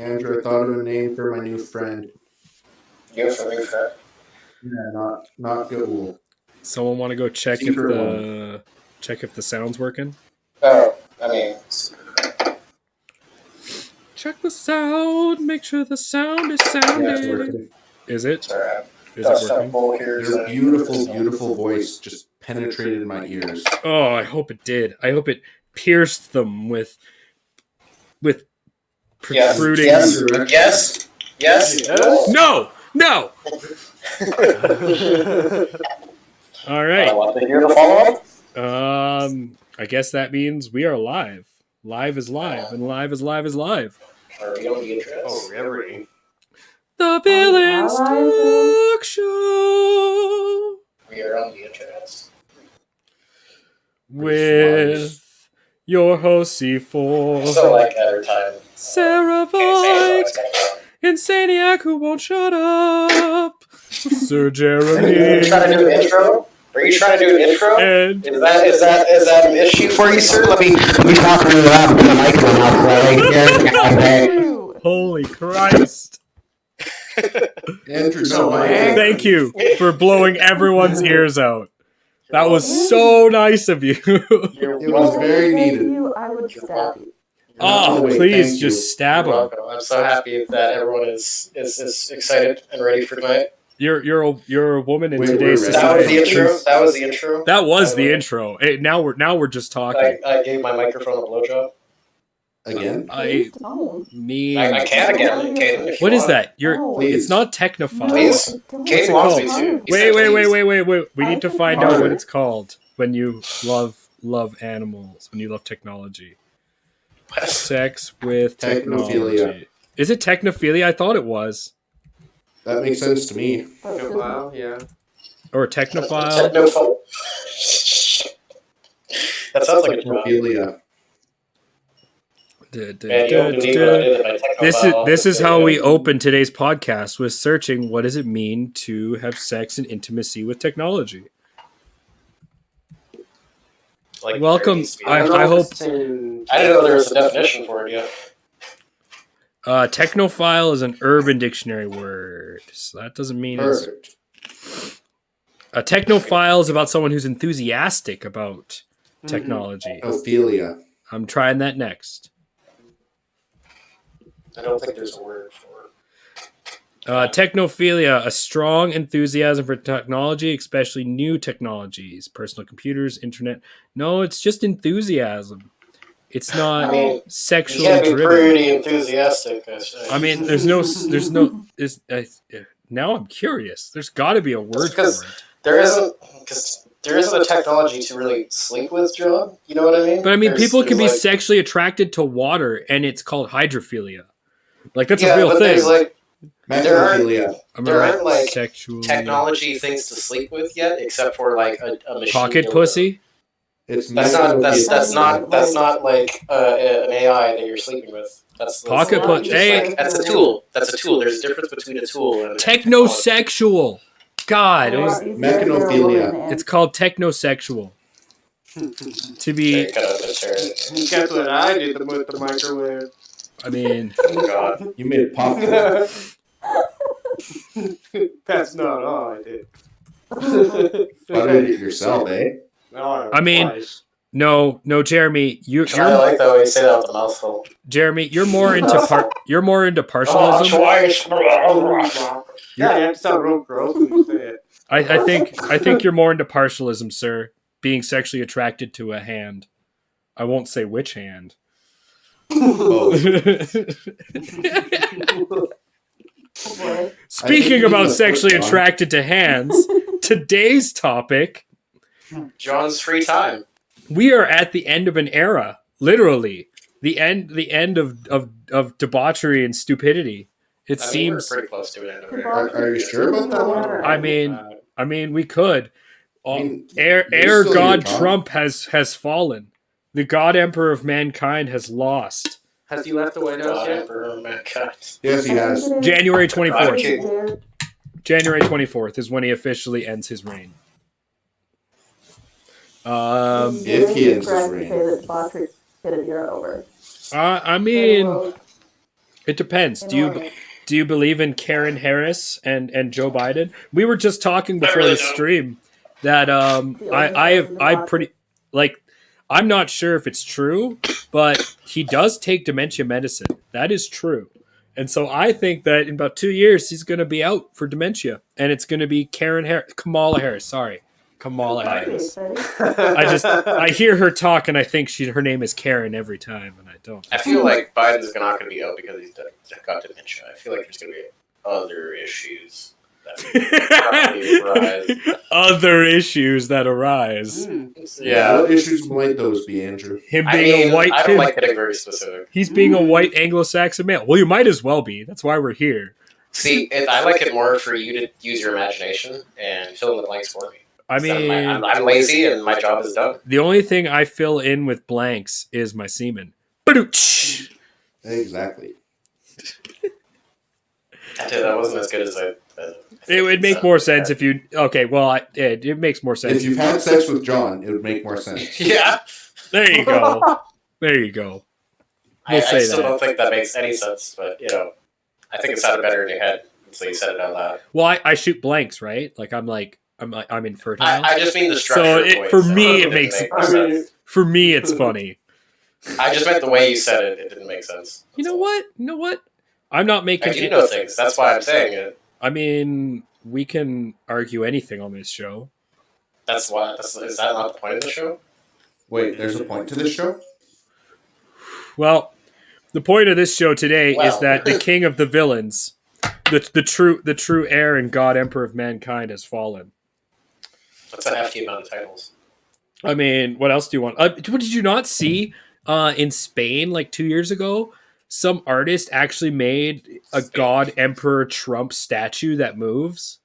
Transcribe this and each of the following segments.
Andrew, I thought of a name for my new friend. New friend. Yeah, not Gaul. Someone want to go check if the sound's working? Oh, I mean, check the sound. Make sure the sound is sounding. Yeah, it's working. Is it? Sorry, is it working? Your beautiful voice just penetrated my ears. Oh, I hope it did. I hope it pierced them with protruding. Yes. No. All right. Want to hear the follow-up? I guess that means we are live. Live is live, and live is live is live. Are we on the intro? Oh, everything. The Villains Talk Show. We are on the intros. With your host C4. So like every time. Sarah Vike. Insanieac who won't shut up. Sir Jeremy. Are you trying to do an intro? And Is that an issue for you, sir? Let me talk to the microphone. Holy Christ. Andrew, Thank you for blowing everyone's ears out. That was so nice of you. It was very needed. I would stab you. Oh, please just stab him. I'm so happy that everyone is excited and ready for tonight. You're a woman in Wait, today's society. That was the intro. That was the intro. Now we're just talking. I gave my microphone a blowjob. Again? I can again. Kate, what is that? Please. It's not technophile. Please. Kate wants me to. Wait. We need to find out what it's called when you love animals, when you love technology. Sex with technology. Technophilia. Is it technophilia? I thought it was. That makes sense to me. Wow, yeah. Or technophile. That sounds like a Technophilia. This is how we open today's podcast, with searching what does it mean to have sex and intimacy with technology. Welcome. I hope. I didn't know there was a definition for it yet. Technophile is an Urban Dictionary word, so that doesn't mean Perfect. A technophile is about someone who's enthusiastic about technology. Ophelia. I'm trying that next. I don't think there's a word for it. Technophilia, a strong enthusiasm for technology, especially new technologies, personal computers, internet. No, it's just enthusiasm. It's not sexually you can't be driven. pretty enthusiastic. I mean, now I'm curious. There's got to be a word for it. There isn't a technology to really sleep with, John. You know what I mean? But I mean, people can be sexually attracted to water, and it's called hydrophilia. Like, that's a real thing. There aren't like sexually technology things to sleep with yet, except for like a machine. Pocket pussy. That's not like an AI that you're sleeping with. That's pocket pussy. Hey, that's a tool. That's a tool. There's a difference between a tool and technosexual. God, Mechanophilia. It's called technosexual. To be. Guess what I did with the microwave? I mean, oh God, you made popcorn. That's not all I did. Buttered it yourself, eh? No, I mean, twice. no, Jeremy. You're I like that way you say that with the mouthful. Jeremy, you're more into partialism. Yeah, you have to sound real gross when you say it. I think you're more into partialism, sir. Being sexually attracted to a hand. I won't say which hand. Speaking about sexually attracted to hands, today's topic. John's free time. We are at the end of an era, literally the end of debauchery and stupidity. It seems we're pretty close to an end of an era. Are you sure about that one? I mean, we could. Air God Trump has fallen. The God Emperor of mankind has lost. Has he left the White House yet? Yes, he has. January 24th. January 24th is when he officially ends his reign. If he ends his reign. Say that debauchery hit a year over. I mean, It depends. Do you believe in Karen Harris and Joe Biden? We were just talking before really the don't. stream that I pretty like I'm not sure if it's true, but he does take dementia medicine. That is true. And so I think that in about 2 years he's going to be out for dementia, and it's going to be Kamala Harris. Sorry, Kamala Harris. I hear her talk, and I think her name is Karen every time, and I don't. I feel like Biden's not going to be out because he's got dementia. I feel like there's going to be other issues that arise. Other issues that arise. Yeah. What issues might those be, Andrew? Him being a white I kid. don't like getting very specific. He's being a white Anglo-Saxon male. Well, you might as well be. That's why we're here. See, I like it more for you to use your imagination and fill in the blanks for me. I mean, I'm lazy and my job is done. the only thing I fill in with blanks is my semen. Badooch! Exactly. That wasn't as good as I. It would make more sense if you. Okay, well, it makes more sense. If you've had sex with John, it would make more sense. Yeah. There you go. There you go. I say still that. don't think that makes any sense, but I think it sounded better in your head until you said it out loud. Well, I shoot blanks, right? I'm infertile. I just mean the structure. So of voice. for me, it didn't makes make sense. For me, it's funny. I just meant the way you said it. It didn't make sense. You know what? I'm not making. I do know things. That's why I'm saying it. I mean, we can argue anything on this show. That's why. Is that not the point of the show? Wait, there's a point to this show? Well, the point of this show today is that the king of the villains, the true heir and god emperor of mankind, has fallen. That's a hefty amount of titles. I mean, what else do you want? What did you not see in Spain like 2 years ago? Some artist actually made a god emperor Trump statue that moves.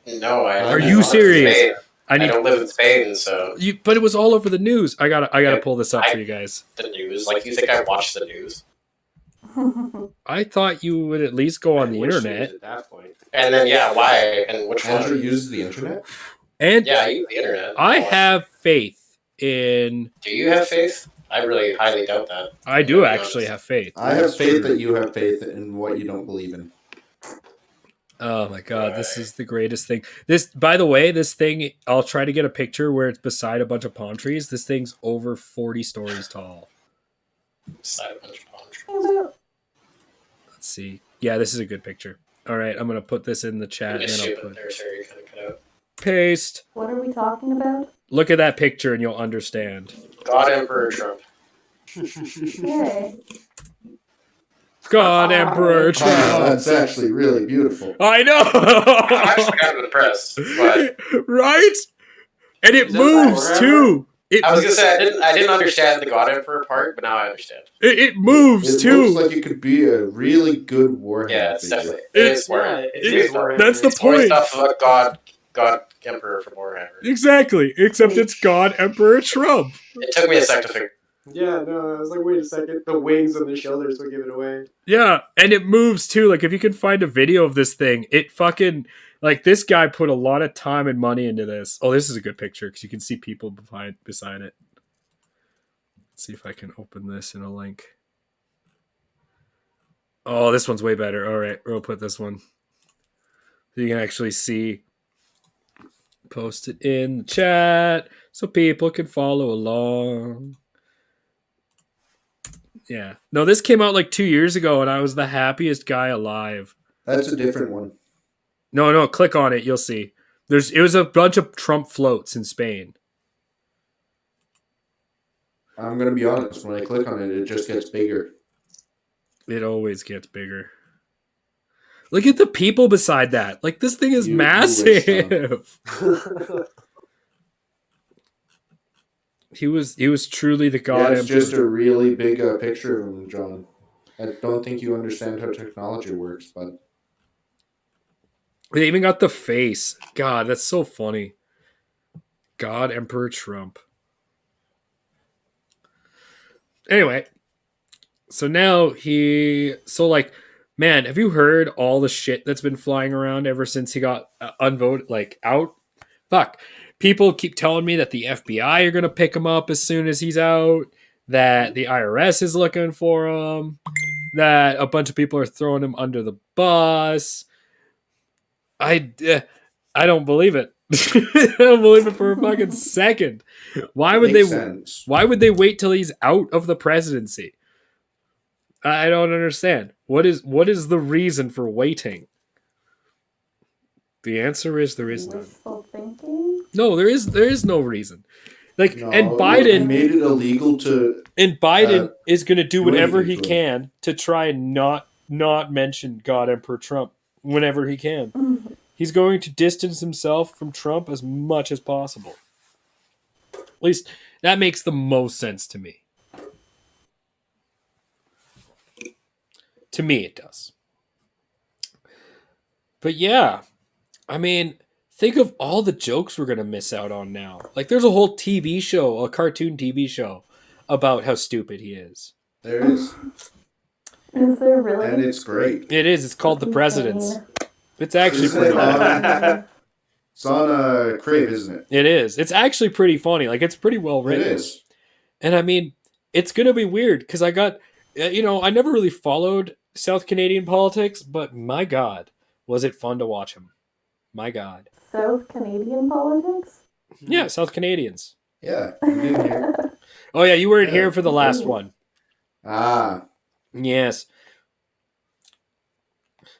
No, Are you serious? I don't live in Spain, so But it was all over the news. I gotta pull this up for you guys. the news. Like, you think I watch the news? I thought you would at least go on the Which internet. news at that point? And then why and which Andrew one? uses the internet? And Yeah, I use the internet. I have faith in. Do you have faith? I really highly doubt that. I do actually have faith. I have faith that you have faith in what you don't believe in. Oh my god, this is the greatest thing. This, by the way, this thing, I'll try to get a picture where it's beside a bunch of palm trees. This thing's over 40 stories tall. Beside a bunch of palm trees. Let's see. Yeah, this is a good picture. All right, I'm going to put this in the chat. And then I'll put There, sir, you kind of cut out. paste. What are we talking about? Look at that picture and you'll understand. God Emperor Trump. Yay. God Emperor Oh, Trump. that's actually really beautiful. I I'm know. actually kind of impressed, but Right? And it Is that moves like too. I was gonna say I didn't understand the God Emperor part, but now I understand. It moves It too. looks like it could be a really good warhead. Yeah, it's figure. definitely It's- Warhammer. it's Warhammer. That's the It's more point. stuff about God Emperor from Warhammer. Exactly. Except it's God Emperor Trump. It took me a sec to figure. Yeah, no, I was like, wait a second. The wings on the shoulders would give it away. Yeah, and it moves too. Like if you can find a video of this thing, it fucking like this guy put a lot of time and money into this. Oh, this is a good picture because you can see people beside it. Let's see if I can open this in a link. Oh, this one's way better. All right, we'll put this one so you can actually see. Post it in the chat so people can follow along. Yeah. No, this came out like 2 years ago, and I was the happiest guy alive. That's a different one. No, click on it. You'll see. It was a bunch of Trump floats in Spain. I'm going to be honest. When I click on it, it just gets bigger. It always gets bigger. Look at the people beside that. Like, this thing is You massive. He was truly the god Yeah, it's emperor. just a really big picture of him, John. I don't think you understand how technology works, but They even got the face. God, that's so funny. God Emperor Trump. Anyway, so now man, have you heard all the shit that's been flying around ever since he got unvoted, like out? Fuck. People keep telling me that the FBI are going to pick him up as soon as he's out, that the IRS is looking for him, that a bunch of people are throwing him under the bus. I don't believe it. I don't believe it for a fucking second. Why would Makes they? sense. Why would they wait till he's out of the presidency? I don't understand. What is the reason for waiting? The answer is there is none. Wishful thinking? No, there is no reason. Like, No, and they Biden made it illegal to. is going to do whatever he anything to can to try and not mention God Emperor Trump whenever he can. He's going to distance himself from Trump as much as possible. At least that makes the most sense to me. To me, it does. But yeah, I mean, think of all the jokes we're going to miss out on now. Like, there's a whole TV show, a cartoon TV show, about how stupid he is. There is. Is there really? And it's great. It is. It's called The Presidents. It's actually Isn't pretty it funny. on, it's on Crave, isn't it? It is. It's actually pretty funny. Like, it's pretty well written. It is. And I mean, it's going to be weird because I got, I never really followed South Canadian politics, but my God, was it fun to watch him. My God. South Canadian politics? Yeah, South Canadians. Yeah. You didn't hear. Oh, yeah, you weren't Yeah. here for the last one. Ah. Yes.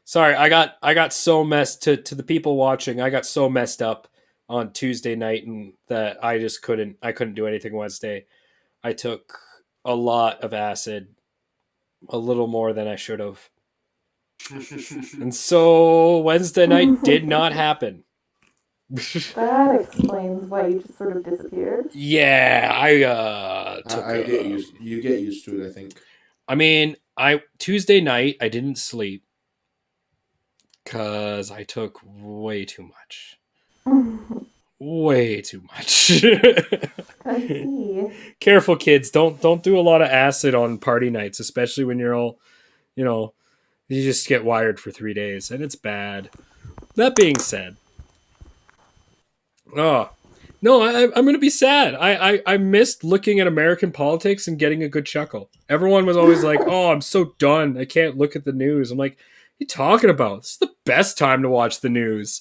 Sorry, I got so messed to the people watching. I got so messed up on Tuesday night and that I couldn't do anything Wednesday. I took a lot of acid, a little more than I should have. And so Wednesday night did not happen. That explains why you just sort of disappeared. Yeah, I took I get used. You get used to it, I think. I mean, Tuesday night I didn't sleep because I took way too much. Way too much. I see. Careful, kids. Don't do a lot of acid on party nights, especially when you're all, you just get wired for 3 days, and it's bad. That being said, oh no, I'm gonna be sad. I missed looking at American politics and getting a good chuckle. Everyone was always like, "Oh, I'm so done. I can't look at the news." I'm like, "What are you talking about? This is the best time to watch the news.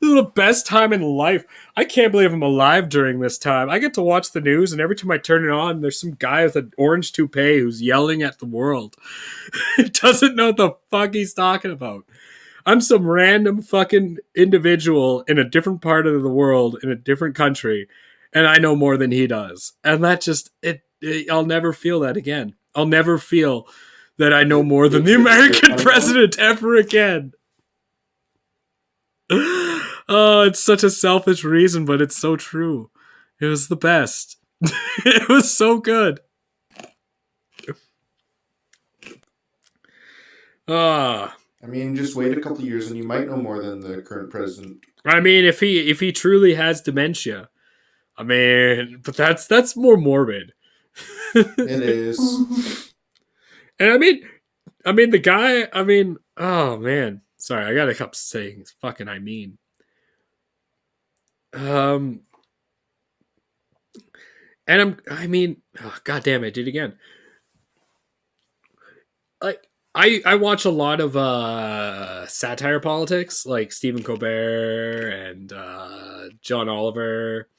This is the best time in life. I can't believe I'm alive during this time. I get to watch the news, and every time I turn it on, there's some guy with an orange toupee who's yelling at the world. He doesn't know what the fuck he's talking about. I'm some random fucking individual in a different part of the world, in a different country, and I know more than he does. And that just, I'll never feel that again. I'll never feel that I know more than the American president ever again. Oh, it's such a selfish reason, but it's so true. It was the best. It was so good. Ah. I mean, just wait a couple of years and you might know more than the current president. I mean, if he truly has dementia, I mean, but that's more morbid. It is. And I mean the guy. I mean, oh man, sorry, I gotta keep saying fucking. And God damn it, I did it again. Like, I watch a lot of satire politics, like Stephen Colbert and John Oliver.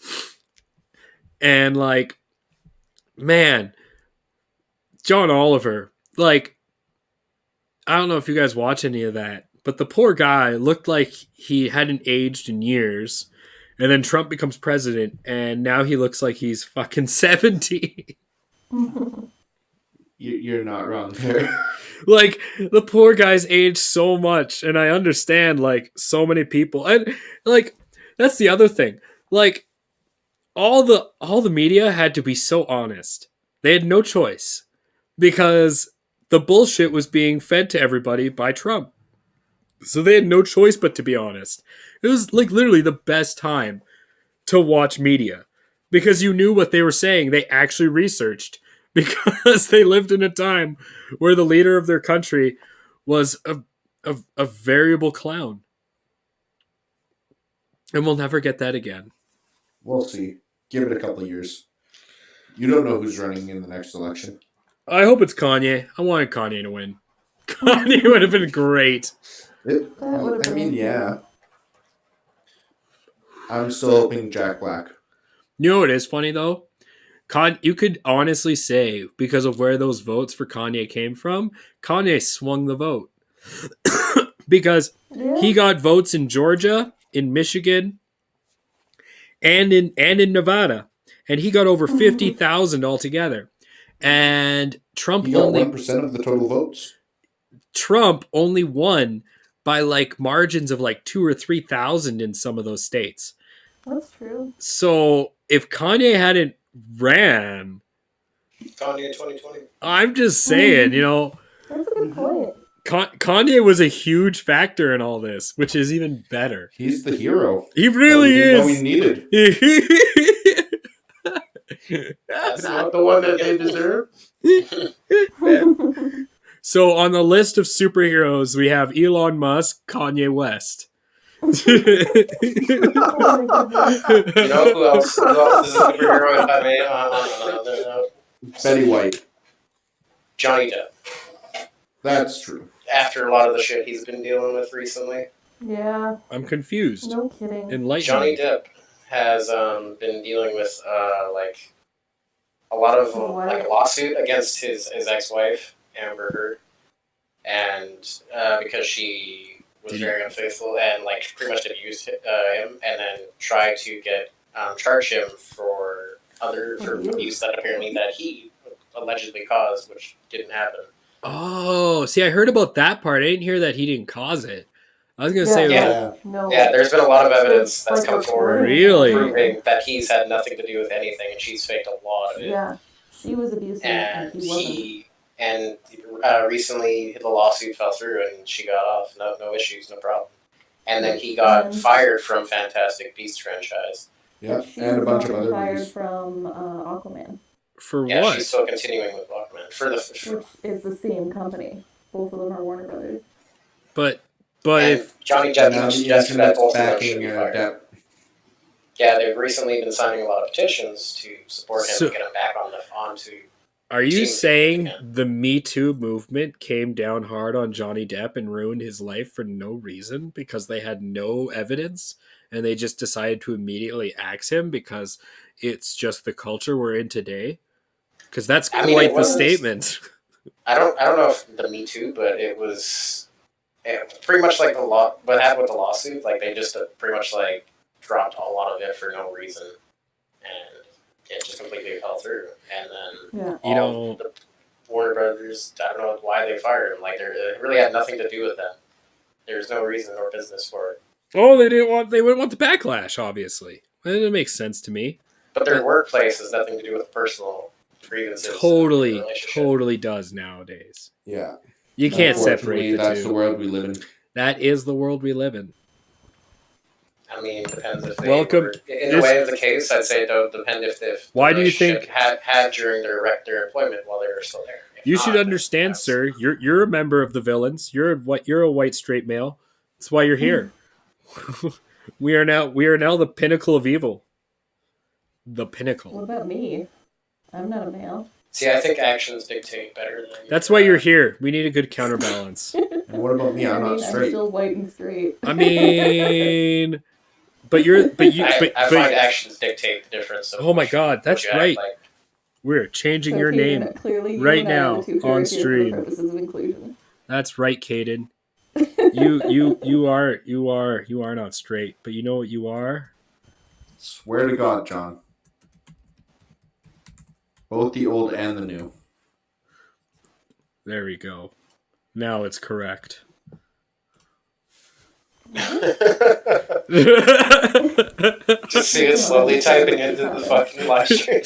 And, like, man, John Oliver, like, I don't know if you guys watch any of that, but the poor guy looked like he hadn't aged in years. And then Trump becomes president, and now he looks like he's fucking 70. You're not wrong there. Like, the poor guy's aged so much, and I understand, like, so many people. And, like, that's the other thing. Like, all the media had to be so honest. They had no choice. Because the bullshit was being fed to everybody by Trump. So they had no choice but to be honest. It was, like, literally the best time to watch media. Because you knew what they were saying. They actually researched. Because they lived in a time where the leader of their country was a variable clown. And we'll never get that again. We'll see. Give it a couple of years. You don't know who's running in the next election. I hope it's Kanye. I wanted Kanye to win. Kanye would have been great. would've I been mean, insane. yeah. I'm still hoping Jack Black. You know what is funny though? You could honestly say, because of where those votes for Kanye came from, Kanye swung the vote. Because Yeah. he got votes in Georgia, in Michigan, and in Nevada. And he got over 50,000 altogether. And Trump He got only 1% of the total votes. won by like margins of like 2 or 3,000 in some of those states. That's true. So if Kanye hadn't ran, Kanye 2020. I'm just saying, you know, That's a good point. Kanye was a huge factor in all this, which is even better. He's the hero. He really that we didn't know we is. needed. That's Not the one that they deserve. So on the list of superheroes, we have Elon Musk, Kanye West. Oh my goodness. You know who else? Who else is a superhero? If I may, Betty White. Johnny Depp. That's true. After a lot of the shit he's been dealing with recently, Yeah. I'm confused. No kidding. Enlighten Johnny me. Depp has been dealing with like a lot of What? like a lawsuit against his ex-wife Amber Heard, and because she was very unfaithful and like pretty much abused him, and then tried to get charge him for abuse that apparently that he allegedly caused, which didn't happen. Oh, see, I heard about that part. I didn't hear that he didn't cause it. I was gonna say, Yeah. No. Yeah, there's been a lot of evidence that's Like come forward Really? proving that he's had nothing to do with anything, and she's faked a lot of it. Yeah. She was abusive and And he recently the lawsuit fell through and she got off. No issues, no problem. And then he got fired from Fantastic Beasts franchise. Yeah, She and a was bunch of also other fired movies. from Aquaman, for Yeah, what? she's still continuing with Aquaman for the. which is the same company. Both of them are Warner Brothers. But And if Johnny And Depp now the suggested that internet's both of them should backing be fired. Depp. Yeah, they've recently been signing a lot of petitions to support him So- to get him back onto. are you Team saying again. the Me Too movement came down hard on Johnny Depp and ruined his life for no reason because they had no evidence and they just decided to immediately axe him because it's just the culture we're in today? Because that's I quite mean, it the was- statement. I don't know if the Me Too, but it was pretty much like the law. What happened with the lawsuit? Like they just pretty much like dropped a lot of it for no reason, and it just completely fell through. And then Yeah. You know- the Warner Brothers, I don't know why they fired him. Like it really had nothing to do with them. There's no reason or business for it. Oh, they wouldn't want the backlash, obviously. It makes sense to me. But their workplace has nothing to do with personal grievances. Totally, in the relationship. totally does nowadays. Yeah. You can't Unfortunately, separate the that's two. the world we live in. That is the world we live in. I mean, it depends if they Welcome. were, in the way of the case, I'd say it don't depend if the Why do you relationship think- had during their employment while they were still there. If You not, should then understand, that's- sir. You're a member of the villains. You're a white straight male. That's why you're here. we are now the pinnacle of evil. The What pinnacle. about me? I'm not a male. See, I think actions dictate better than. That's why you're here. We need a good counterbalance. And what about me? I'm not I'm straight. still white and straight. I mean, but I find but actions dictate the difference. Of oh my what God, you that's act right. like. We're changing So, your Kaden, name. clearly you right and I are now, the two on Pharisees stream. For purposes of inclusion. That's right, Caden. You are not straight, but you know what you are? Swear to God, John. Both the old and the new. There we go. Now it's correct. Just see it slowly typing into the fucking live stream.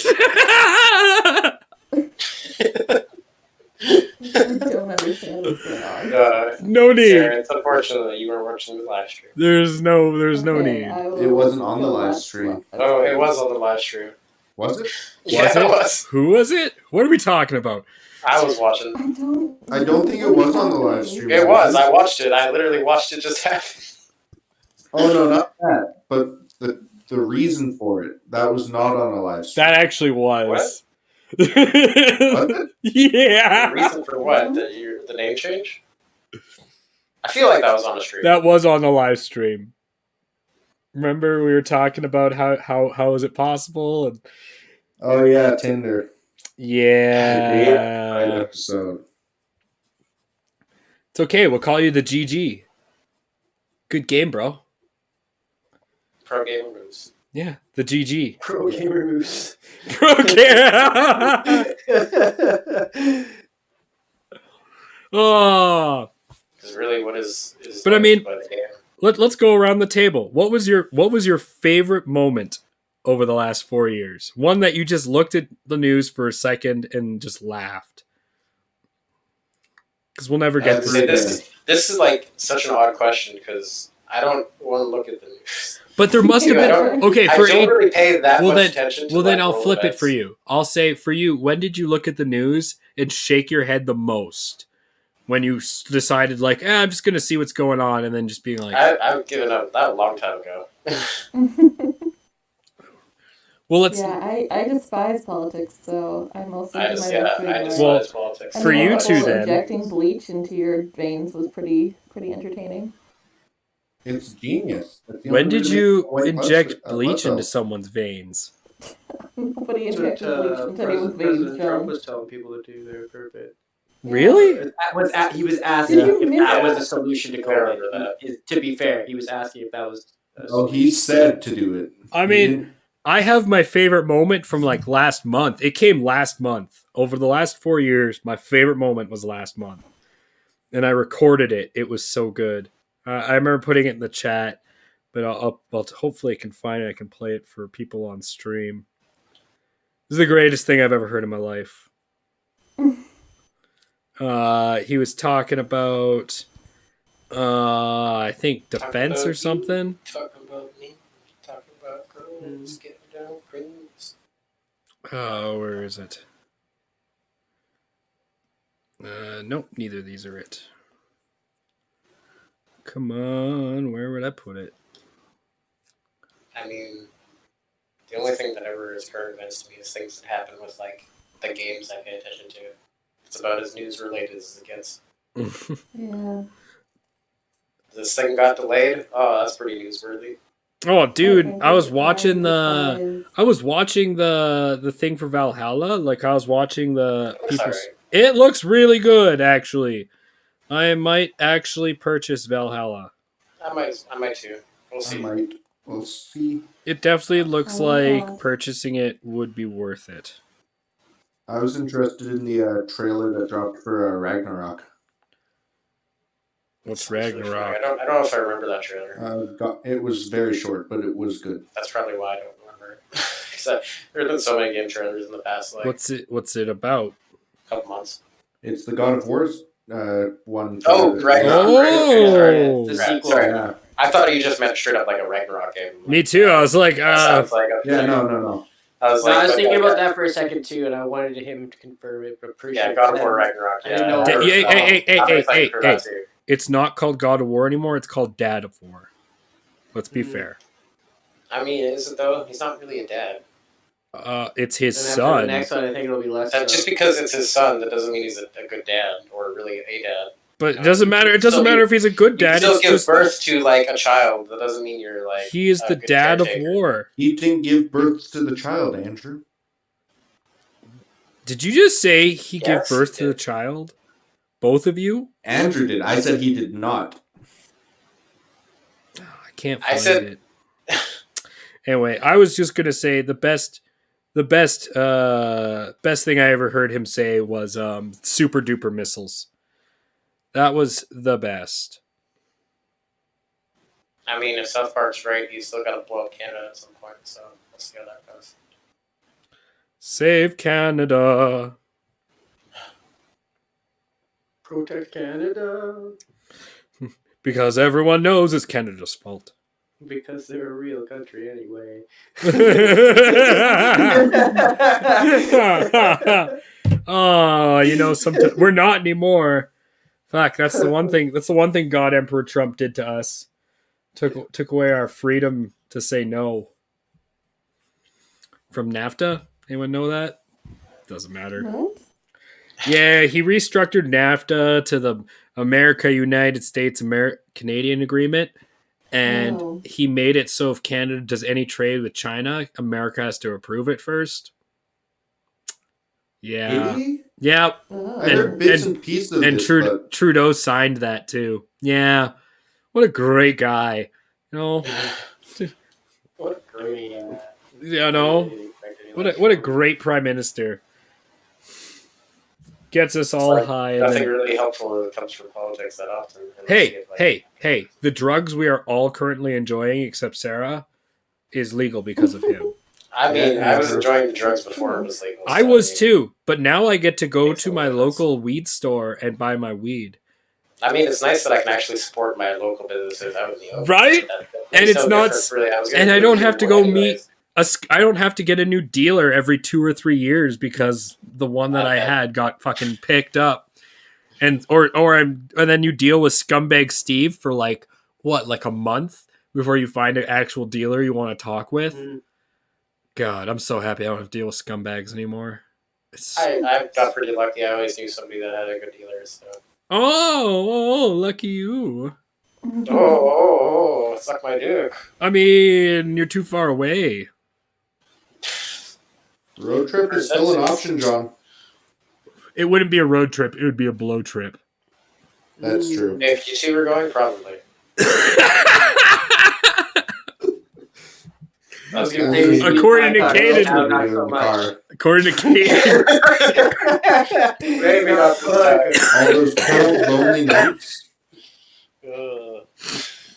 I don't understand what's going on. No need. Sarah, it's unfortunate that you were watching the live stream. There's no Okay, need. I will It wasn't on the go live left. stream. Oh, it was on the live stream. Was it? Yeah, it? it was. Who was it? What are we talking about? I was watching. I don't think it was on the live stream. It was. I watched it. I literally watched it just happen. Oh no, not that. But the reason for it. That was not on a live stream. That actually was. Was it? Yeah. The reason for what? The name change? I feel like that was on a stream. That was on the live stream. Remember we were talking about how is it possible? And Oh yeah, Tinder. yeah. Right episode. It's okay. We'll call you the GG. Good game, bro. Pro gamer moves. Yeah, the GG. Pro gamer moves. Pro game. Oh. Because really, what is But I mean, by the game? let's go around the table. What was your favorite moment over the last 4 years? One that you just looked at the news for a second and just laughed. Because we'll never get through This is like such an odd question because I don't want to look at the news. But there must have been okay I for don't really pay that much attention. Well, then I'll world flip it events. for you. I'll say for you, when did you look at the news and shake your head the most? When you decided, like, I'm just gonna see what's going on, and then just being like, I've given up that a long time ago. well, let's. Yeah, I despise politics, so I mostly I do just my best I to just ignore it. despise politics. And For the you whole two, then. injecting bleach into your veins was pretty entertaining. It's genius. That's the When only way did to make you white inject blood bleach into cells. someone's veins? Nobody That's what injected bleach into anyone's veins, President Trump John. was telling people to do there for a bit. Really? He was asking Did you if miss that was that? a solution to I remember COVID. To be fair, he was asking if that was. Oh, he said to do it. I He mean, didn't- I have my favorite moment from like last month. It came last month. Over the last 4 years, my favorite moment was last month. And I recorded it. It was so good. I remember putting it in the chat, but I'll hopefully I can find it. I can play it for people on stream. This is the greatest thing I've ever heard in my life. He was talking about, I think, defense or something. Talking about me. Talking about girls. Getting down creams. Oh, where is it? Nope, neither of these are it. Come on, where would I put it? I mean, the only thing that ever is current events to me is things that happen with like the games I pay attention to. It's about as news related as it gets. Yeah. This thing got delayed. Oh, that's pretty newsworthy. Oh, dude, think I was it's watching fine, the thing for Valhalla. Like I was watching the That's people's. alright. It looks really good, actually. I might actually purchase Valhalla. I might too. We'll I see. might. We'll see. It definitely looks Oh, like wow. purchasing it would be worth it. I was interested in the trailer that dropped for Ragnarok. What's I don't Ragnarok? know if I remember that trailer. It was very short, but it was good. That's probably why I don't remember it. Because there have been so many game trailers in the past like What's it about? couple months. It's the God of War's one. Oh, right. Oh! The Right, sequel. sorry. Yeah. I thought you just meant straight up like a Ragnarok game. Me too. I was like, That sounds like a, Yeah, no. I was No, like, I was okay, thinking about yeah. that for a second too, and I wanted him to confirm it, but appreciate Yeah, God of that. War Ragnarok. I didn't know Yeah, it was- Hey. It's not called God of War anymore. It's called Dad of War. Let's be fair. I mean, is it though? He's not really a dad. It's his And then for son. the next one, I think it'll be less. Just because it's his son, that doesn't mean he's a good dad or really a dad. But it doesn't matter. It doesn't So matter if he's a good You dad. can still It's give just birth to like a child. That doesn't mean you're like. he is a the good dad of caretaker. war. He didn't give birth to the child, Andrew. Did you just say he gave Yes, birth he to the did. child? Both of you? Andrew did. I said he did not. I can't I find said- it. Anyway, I was just gonna say the best thing I ever heard him say was super duper missiles. That was the best. I mean, if South Park's right, he's still got to blow up Canada at some point. So we'll see how that goes. Save Canada. Protect Canada Because everyone knows it's Canada's fault. because they're a real country anyway. Oh, sometimes we're not anymore. Fuck, that's the one thing. That's the one thing God Emperor Trump did to us. Took away our freedom to say no. From NAFTA, anyone know that? Doesn't matter. What? Yeah, he restructured NAFTA to the America United States Canadian agreement, and Oh. he made it so if Canada does any trade with China, America has to approve it first. Did Yeah. he? Yeah. Oh. I heard bits and pieces of And this, but Trudeau signed that too. Yeah. What a great guy. You know. What a great. You know. What a great prime minister. Gets us all like high. And nothing then, really helpful when it comes from politics that often. unless you hey, get, hey. The drugs we are all currently enjoying, except Sarah, is legal because of him. I mean, Yeah, I was Andrew. enjoying the drugs before it was legal. I was too, but now I get to go Makes to a my difference. local weed store and buy my weed. I mean, it's nice that I can actually support my local businesses out in the open. Right? So that And makes it's no not- difference, really. I was gonna and I move don't here have to more go anyways. I don't have to get a new dealer every 2 or 3 years because the one that I Okay. had got fucking picked up. And then you deal with scumbag Steve for like a month before you find an actual dealer you want to talk with. Mm. God, I'm so happy I don't have to deal with scumbags anymore. It's, I got pretty lucky. I always knew somebody that had a good dealer. So. lucky you. Oh, suck my dick. I mean, you're too far away. road trip is still an option, John. It wouldn't be a road trip. It would be a blow trip. That's true. If you two were going, probably. I was gonna Maybe- According to Maybe Caden- not so much. According to Kate, Maybe not this All those cold, lonely nights, time.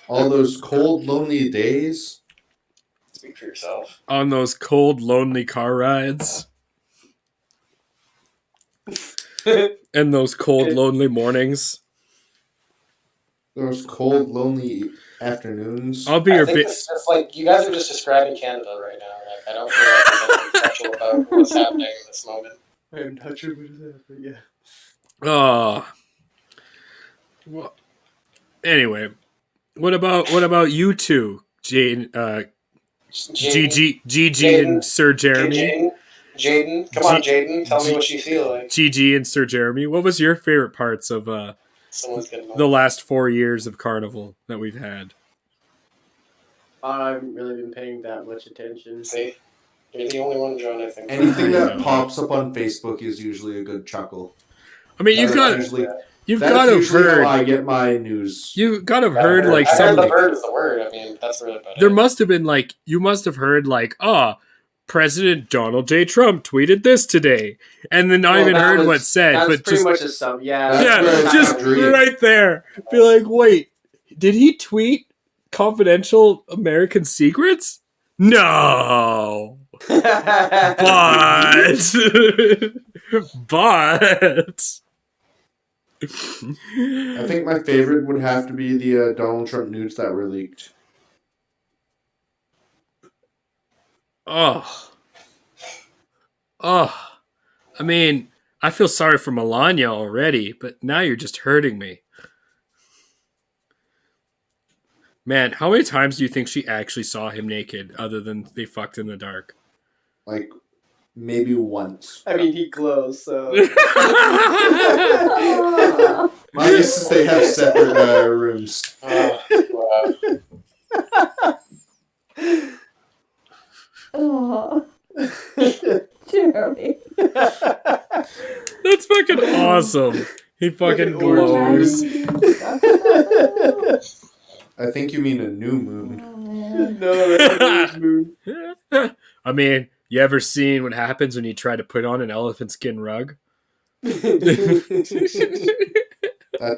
all those cold, lonely days. Speak for yourself. on those cold, lonely car rides and those cold, lonely mornings. Those cold, lonely afternoons. I'll be I your think bit. it's like you guys are just describing Canada right now. Like, I don't feel like there's anything special about what's happening in this moment. I'm not sure what is that, but yeah. Oh. Well, anyway, what about you two, Gigi, and Sir Jeremy? Jaden, come on, Jaden. Tell me what you feel like. Gigi and Sir Jeremy. What was your favorite parts of Someone's getting the last 4 years of Carnival that we've had? I haven't really been paying that much attention. See, you're the only one, John. I think. Anything that know. pops up on Facebook is usually a good chuckle. I mean, That's got usually, you've that's got to have usually heard. how I get my news. You got to have heard like I heard somebody. the bird is the word. I mean, that's really about There it. must have been like you must have heard like President Donald J. Trump tweeted this today, and then not even heard what's said, That's but pretty just much a sum. Yeah. That's yeah, where it's just dream. right there. Be like, wait, did he tweet confidential American secrets? No, but but I think my favorite would have to be the Donald Trump nudes that were leaked. Oh. I mean, I feel sorry for Melania already, but now you're just hurting me. Man, how many times do you think she actually saw him naked other than they fucked in the dark? Like, maybe once. I mean, he glows, so. My guess is they have separate rooms. Wow. Oh, Jeremy. That's fucking awesome. He fucking glows. I think you mean a new moon. Oh, man. No, that's moon. I mean, you ever seen what happens when you try to put on an elephant skin rug? That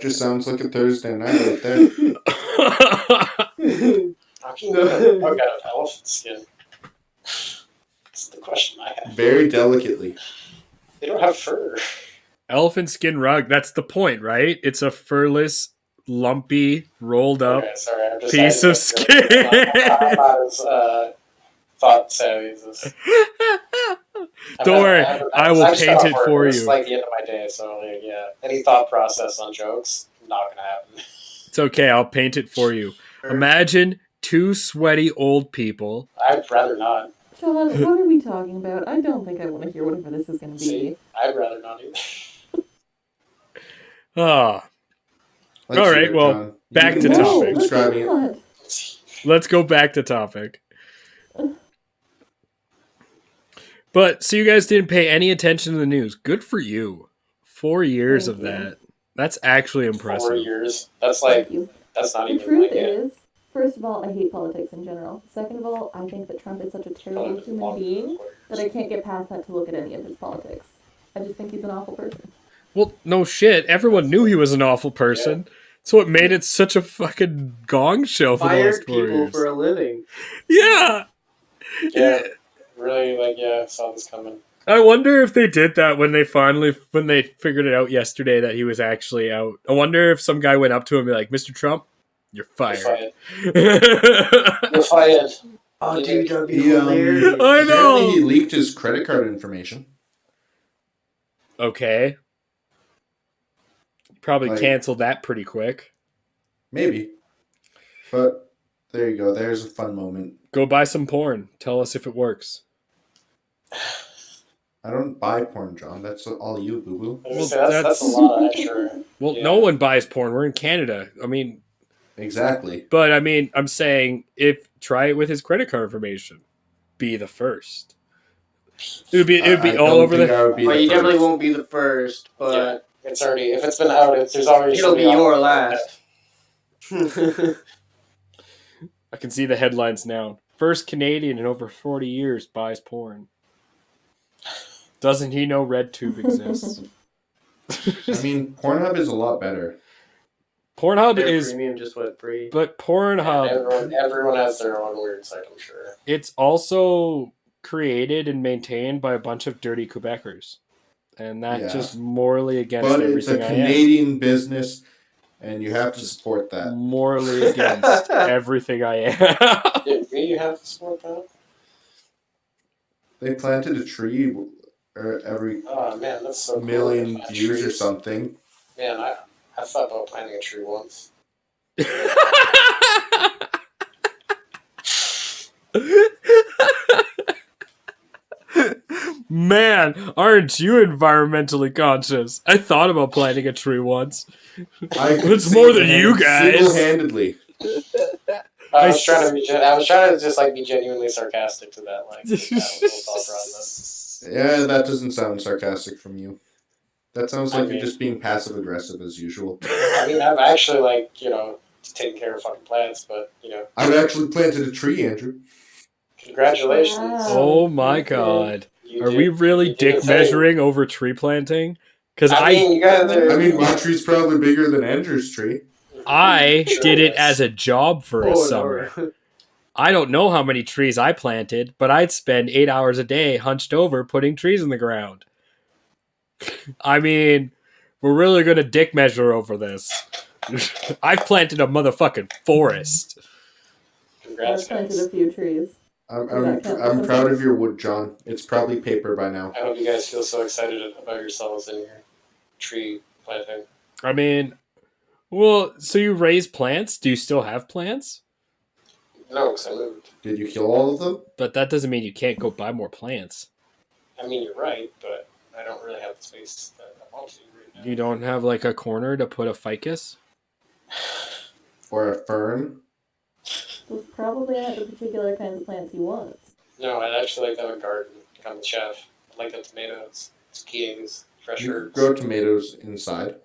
just sounds like a Thursday night right there. How can you get a bug out of elephant skin? That's the question I have. Very delicately. They don't have fur. Elephant skin rug, that's the point, right? It's a furless, lumpy, rolled up. Okay, sorry, I'm just piece of skin. I'm not as thought savvy as this. Don't worry, I will I'm just paint off it work. for It's you. like the end of my day, so like, yeah, any thought process on jokes not gonna happen. It's okay, I'll paint it for you. Imagine two sweaty old people. I'd rather not. John, what are we talking about? I don't think I want to hear whatever this is going to be. See, I'd rather not either. Ah, Let's All hear right, it, well, John. back You've to been topic. let's describing it. not. let's go back to topic. But so you guys didn't pay any attention to the news. Good for you. 4 years Thank of you. that. That's actually 4 impressive. years. That's Thank like you. that's not The even truth like it. is, first of all, I hate politics in general. Second of all, I think that Trump is such a terrible human being that I can't get past that to look at any of his politics. I just think he's an awful person. Well, no shit. Everyone knew he was an awful person. So it made it such a fucking gong show for the Fired last 4 people years. for a living. Yeah. Yeah, really, like, yeah, saw this coming. I wonder if they did that when they figured it out yesterday that he was actually out. I wonder if some guy went up to him and be like, Mr. Trump, you're You're fired. fired. You're fired. Oh, dude, that'd be He, hilarious. I Apparently, he know. leaked his credit card information. Okay. Probably Like- canceled that pretty quick. Maybe. But there you go. There's a fun moment. Go buy some porn. Tell us if it works. I don't buy porn, John. That's all you, boo boo. I was Well, gonna say, that's a lot of extra. Well, Yeah. no one buys porn. We're in Canada. I mean, Exactly. but I mean, I'm saying try it with his credit card information. Be the first. It would be I all don't over think the. I would be But the you definitely first. won't be the first, but It's already, if it's been out, there's already it'll be somebody your out last. I can see the headlines now. First Canadian in over 40 years buys porn. Doesn't he know RedTube exists? I mean, Pornhub is a lot better. Pornhub Their is, premium just went free. but there. Pornhub, Everyone has their own weird site, I'm sure. it's also created and maintained by a bunch of dirty Quebecers. And that's Yeah. just morally against But it's a everything I am. Canadian business, and you have to support that. Morally against everything I am. Did we have to support that? They planted a tree every Oh man, that's so cool. million Plant views or trees. something. Man, I thought about planting a tree once. Man, aren't you environmentally conscious? I thought about planting a tree once. It's more than you guys. Single-handedly. I was trying to just like be genuinely sarcastic to that, like that little thought process. Yeah, that doesn't sound sarcastic from you. That sounds I like mean- you're just being passive aggressive as usual. I mean, I've actually like taken care of fucking plants, but I've actually planted a tree, Andrew. congratulations. Wow. Oh my god. You Are did- we really you did a dick thing. measuring over tree planting? Because I mean, you guys are. I mean, my tree's probably bigger than Andrew's tree. I Sure did it is. as a job for a Oh, summer. no. I don't know how many trees I planted, but I'd spend 8 hours a day hunched over putting trees in the ground. I mean, we're really going to dick measure over this. I've planted a motherfucking forest. I've Congrats, planted guys. a few trees. I'm proud of your wood, John. It's probably paper by now. I hope you guys feel so excited about yourselves in your tree planting. I mean, well, so you raise plants? Do you still have plants? No, because I moved. Did you kill all of them? But that doesn't mean you can't go buy more plants. I mean, you're right, but I don't really have the space that I want to right now. You don't have like a corner to put a ficus? Or a fern? Those probably aren't the particular kinds of plants he wants. No, I'd actually like to have a garden. I'm the chef. I like the tomatoes, zucchinis, fresh You herbs. grow tomatoes inside.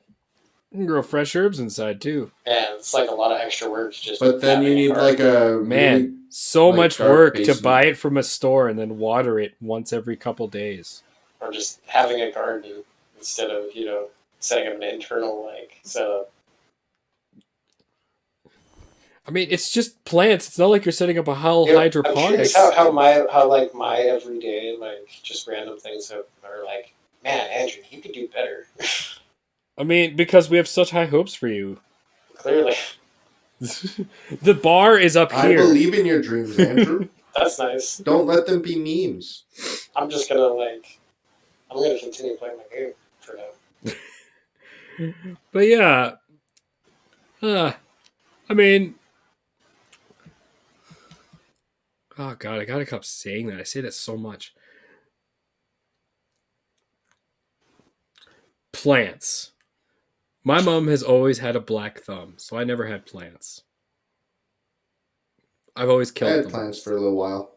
You can grow fresh herbs inside too. And it's like a lot of extra work to just. But then you having a need garden. like a Man, really- so like much dark work to basement. buy it from a store and then water it once every couple days. or just having a garden instead of setting up an internal like setup. I mean, it's just plants. It's not like you're setting up a whole I'm hydroponics. curious how my everyday like just random things are like. Man, Andrew, you could do better. I mean, because we have such high hopes for you. Clearly, The bar is up I here. believe in your dreams, Andrew. that's nice. Don't let them be memes. I'm just gonna I'm gonna continue playing my game for now. But yeah, I mean, oh god, I gotta stop saying that. I say that so much. Plants. My mom has always had a black thumb, so I never had plants. I've always I killed had them. plants for a little while.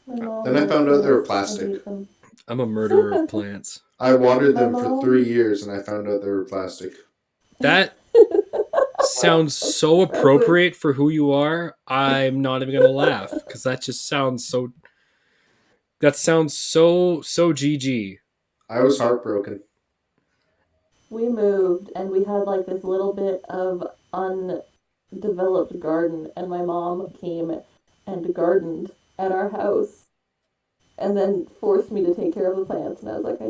My mom Then I has found out they were plants. I plastic. hate them. I'm a murderer of plants. I watered My them for mom- 3 years and I found out they were plastic. That sounds so appropriate for who you are. I'm not even gonna laugh because that just sounds so. That sounds so GG. I was heartbroken. We moved and we had like this little bit of undeveloped garden, and my mom came and gardened at our house and then forced me to take care of the plants, and I was like, I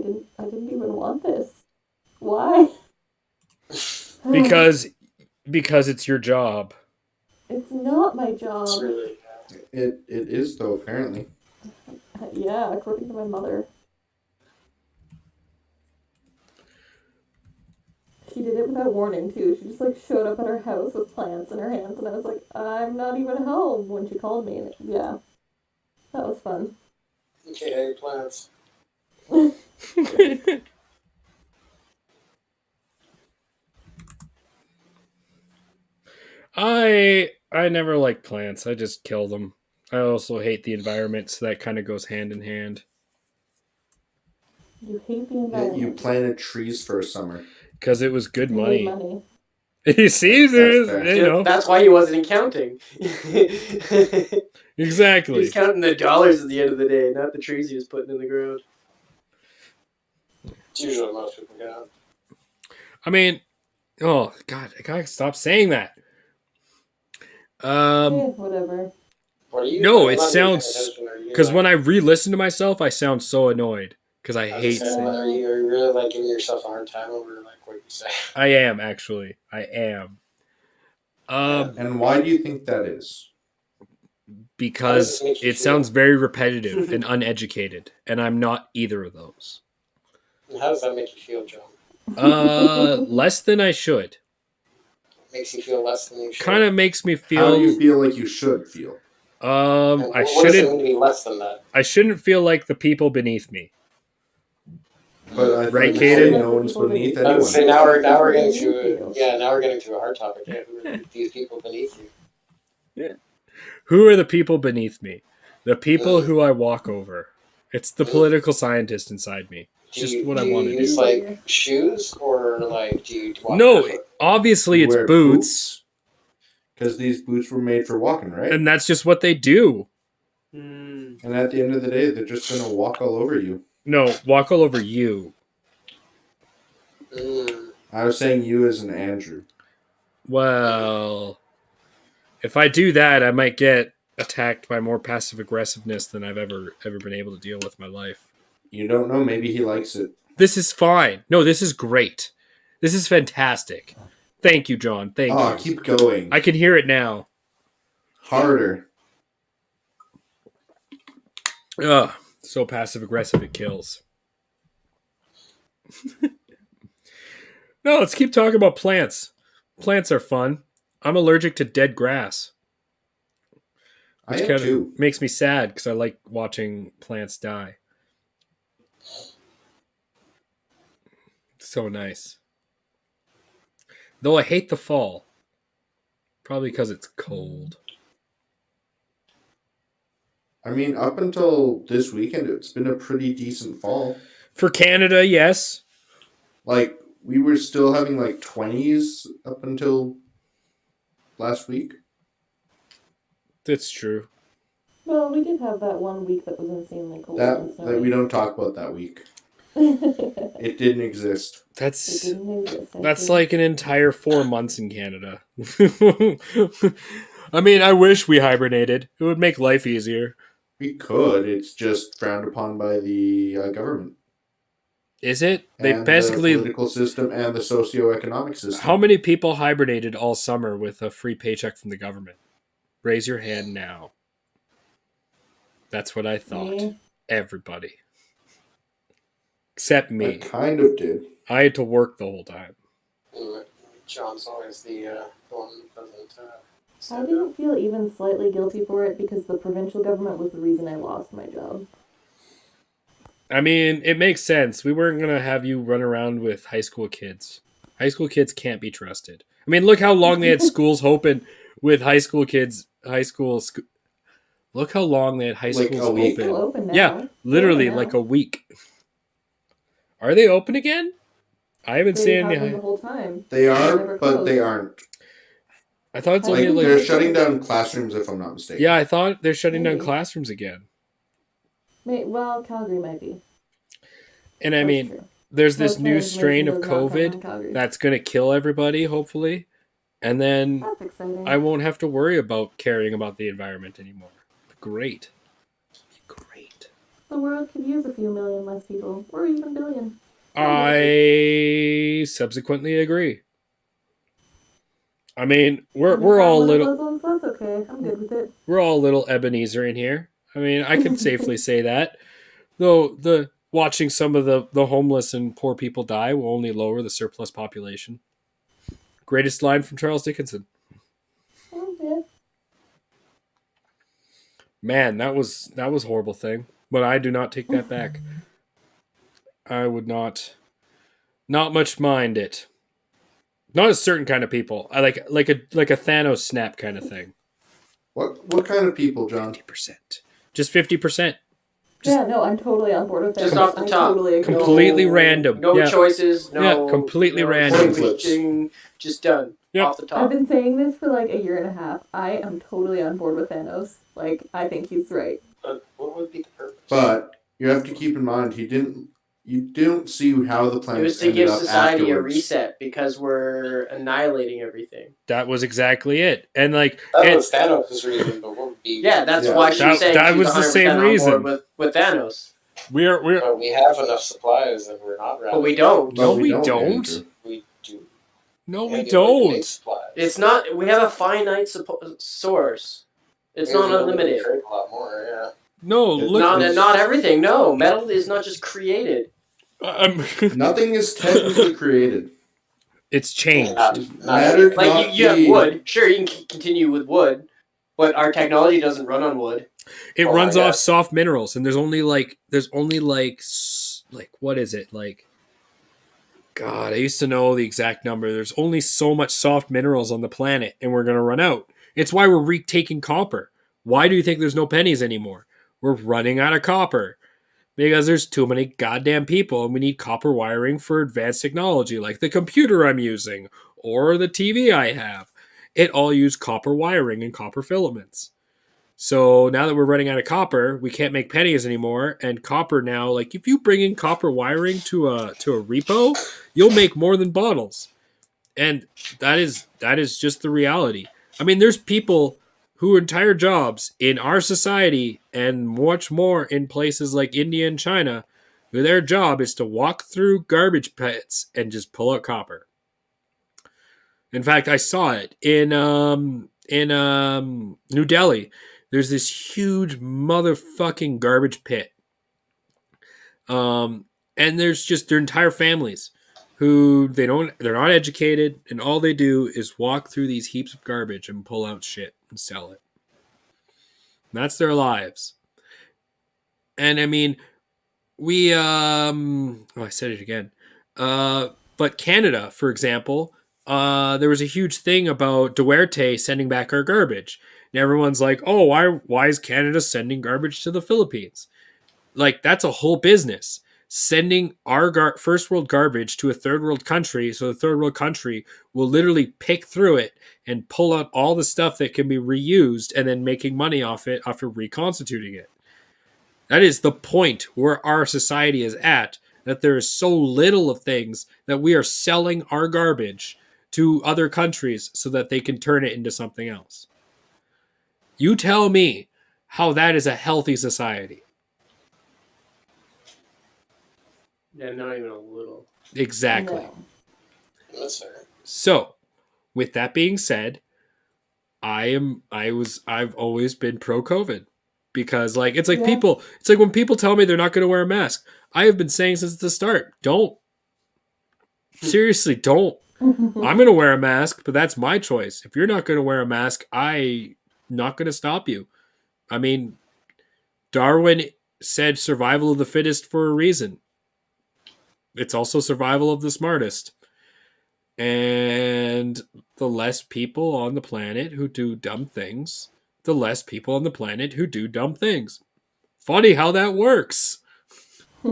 didn't even want this. Why? Because it's your job. It's not my It's job. really It is though, apparently. Yeah, according to my mother. She did it without warning too. She just like showed up at our house with plants in her hands, and I was like, I'm not even home when she called me. And yeah, that was fun. okay. Hey, plants. I never like plants. I just kill them. I also hate the environment, so that kind of goes hand in hand. You hate the Yet environment. you planted trees for a summer. Because it was good You made money. money. You see, there's, fair. you know, That's why he wasn't counting. He exactly. was counting the dollars at the end of the day, not the trees he was putting in the ground. It's usually what most people get. I mean, oh god, I gotta stop saying that. Whatever. What are you? No, I'm it not sounds even paying attention. Are you, because like, when I re-listen to myself, I sound so annoyed because I I was hate just saying, saying. are you really like giving yourself a hard time over like what you say? I am actually. I am. And why do you think that is? Because How does this make you it feel? sounds very repetitive and uneducated, and I'm not either of those. And how does that make you feel, John? Less than I should. Makes you feel less than you should. Kind of makes me How do you feel. feel like you should feel? And I what does it shouldn't. mean to be less than that? I shouldn't feel like the people beneath me. But I Right, thought you Kaden? said no one's beneath I would anyone. say now we're getting Beneath to you. now we're getting to a hard topic. Yeah, who are these people beneath you? Who are the people beneath me? The people who I walk over. It's the political scientist inside me. It's just what I want to use do. like shoes or like do you walk No, barefoot? obviously You it's wear boots, because these boots were made for walking, right? and that's just what they do. And at the end of the day, they're just gonna walk all over you. No, walk all over you. I was saying you as an Andrew. Well, if I do that, I might get attacked by more passive aggressiveness than I've ever been able to deal with in my life. You don't know. Maybe he likes it. This is fine. No, this is great. This is fantastic. Thank you, John. Thank Oh, you. keep going. I can hear it now. Harder. Ugh, so passive aggressive it kills. No, let's keep talking about plants. Plants are fun. I'm allergic to dead grass, I which am kind too. of makes me sad because I like watching plants die. So nice. Though I hate the fall. Probably because it's cold. I mean, up until this weekend, it's been a pretty decent fall. For Canada, yes. Like, we were still having like 20s up until last week. That's true. Well, we did have that one week that was insanely cold and That snowy. we don't talk about that week. It It didn't exist. That's didn't exist. I that's think. like an entire 4 months in Canada. I mean, I wish we hibernated. It would make life easier. We could. It's just frowned upon by the government. Is it? They And basically. the political system and the socioeconomic system. How many people hibernated all summer with a free paycheck from the government? Raise your hand now. That's what I thought. Me? Everybody. Except I me. kind of did. I had to work the whole time. John's always the one who doesn't. I stand up. didn't feel even slightly guilty for it because the provincial government was the reason I lost my job. I mean, it makes sense. We weren't going to have you run around with high school kids. High school kids can't be trusted. I mean, look how long they had schools open with high school kids. Look how long they had high Like schools a week. Still open. open now. Yeah, They're literally open like now. a week. Are they open again? I haven't They seen have any. been the whole time. They They're are, never but closed. they aren't. I thought it's Like, only Like like. they're shutting down classrooms, if I'm not mistaken. Yeah, I thought they're shutting down Maybe. classrooms again. Well, Calgary might be. And I That's mean, true. there's this Most new information strain of does not come from COVID Calgary. that's going to kill everybody, hopefully. And then That's exciting. I won't have to worry about caring about the environment anymore. Great. Great. The world could use a few million less people, or even billion. I subsequently agree. I mean, we're And if I'm all one of little those ones, that's okay. I'm good with it. we're all little Ebenezer in here. I mean, I can safely say that. Though the watching some of the homeless and poor people die will only lower the surplus population. Greatest line from Charles Dickinson. Okay. Man, that was a horrible thing. But I do not take that back. I would not much mind it. Not a certain kind of people. I like a Thanos snap kind of thing. What kind of people, John? 50%. Just 50%. Yeah, no, I'm totally on board with that. Just off the I top. totally agree. Completely random. No Yeah. choices. No. Yeah, completely no random. switching, just done. Yep. Off the I've top. been saying this for like a year and a half. I am totally on board with Thanos. Like, I think he's right. What would be the purpose? But you have to keep in mind you didn't see how the It planet was to ended give up society a afterwards. reset because we're annihilating everything. That was exactly it. And like That it, was Thanos' reason, but what would be? Yeah, that's Yeah. why she was That- saying that she was the 100% same on reason. board with Thanos. we're But we have enough supplies, and we're not. But we don't. No, we Andrew. don't. We do. No, we And we don't. make supplies. It's not. We have a finite source. It's not unlimited. Trade a lot more, yeah. No, It's look. Not everything. No, metal is not just created. Nothing is technically created. It's changed. Matter Like cannot you have be- wood. Sure, you can continue with wood, but our technology doesn't run on wood. It Oh runs my off God. soft minerals, and there's only like what is it like? God, I used to know the exact number. There's only so much soft minerals on the planet, and we're gonna run out. It's why we're retaking copper. Why do you think there's no pennies anymore? We're running out of copper because there's too many goddamn people, and we need copper wiring for advanced technology, like the computer I'm using or the TV I have. It all use copper wiring and copper filaments. So now that we're running out of copper, we can't make pennies anymore. And copper now, like if you bring in copper wiring to a repo, you'll make more than bottles. And that is just the reality. I mean, there's people who entire jobs in our society and much more in places like India and China, who their job is to walk through garbage pits and just pull out copper. In fact, I saw it in New Delhi. There's this huge motherfucking garbage pit. And there's just their entire families who they're not educated, and all they do is walk through these heaps of garbage and pull out shit and sell it. And that's their lives. And I mean, we I said it again. But Canada, for example, there was a huge thing about Duarte sending back our garbage. And everyone's like, oh, why is Canada sending garbage to the Philippines? Like, that's a whole business. Sending our first world garbage to a third world country, so the third world country will literally pick through it and pull out all the stuff that can be reused and then making money off it after reconstituting it. That is the point where our society is at, that there is so little of things that we are selling our garbage to other countries so that they can turn it into something else. You tell me how that is a healthy society. Yeah, not even a little. Exactly. No. That's fair. So, with that being said, I've always been pro COVID because it's like when people tell me they're not going to wear a mask. I have been saying since the start, don't. Seriously, don't. I'm going to wear a mask, but that's my choice. If you're not going to wear a mask, I'm not going to stop you. I mean, Darwin said survival of the fittest for a reason. It's also survival of the smartest. And the less people on the planet who do dumb things, the less people on the planet who do dumb things. Funny how that works. Yeah.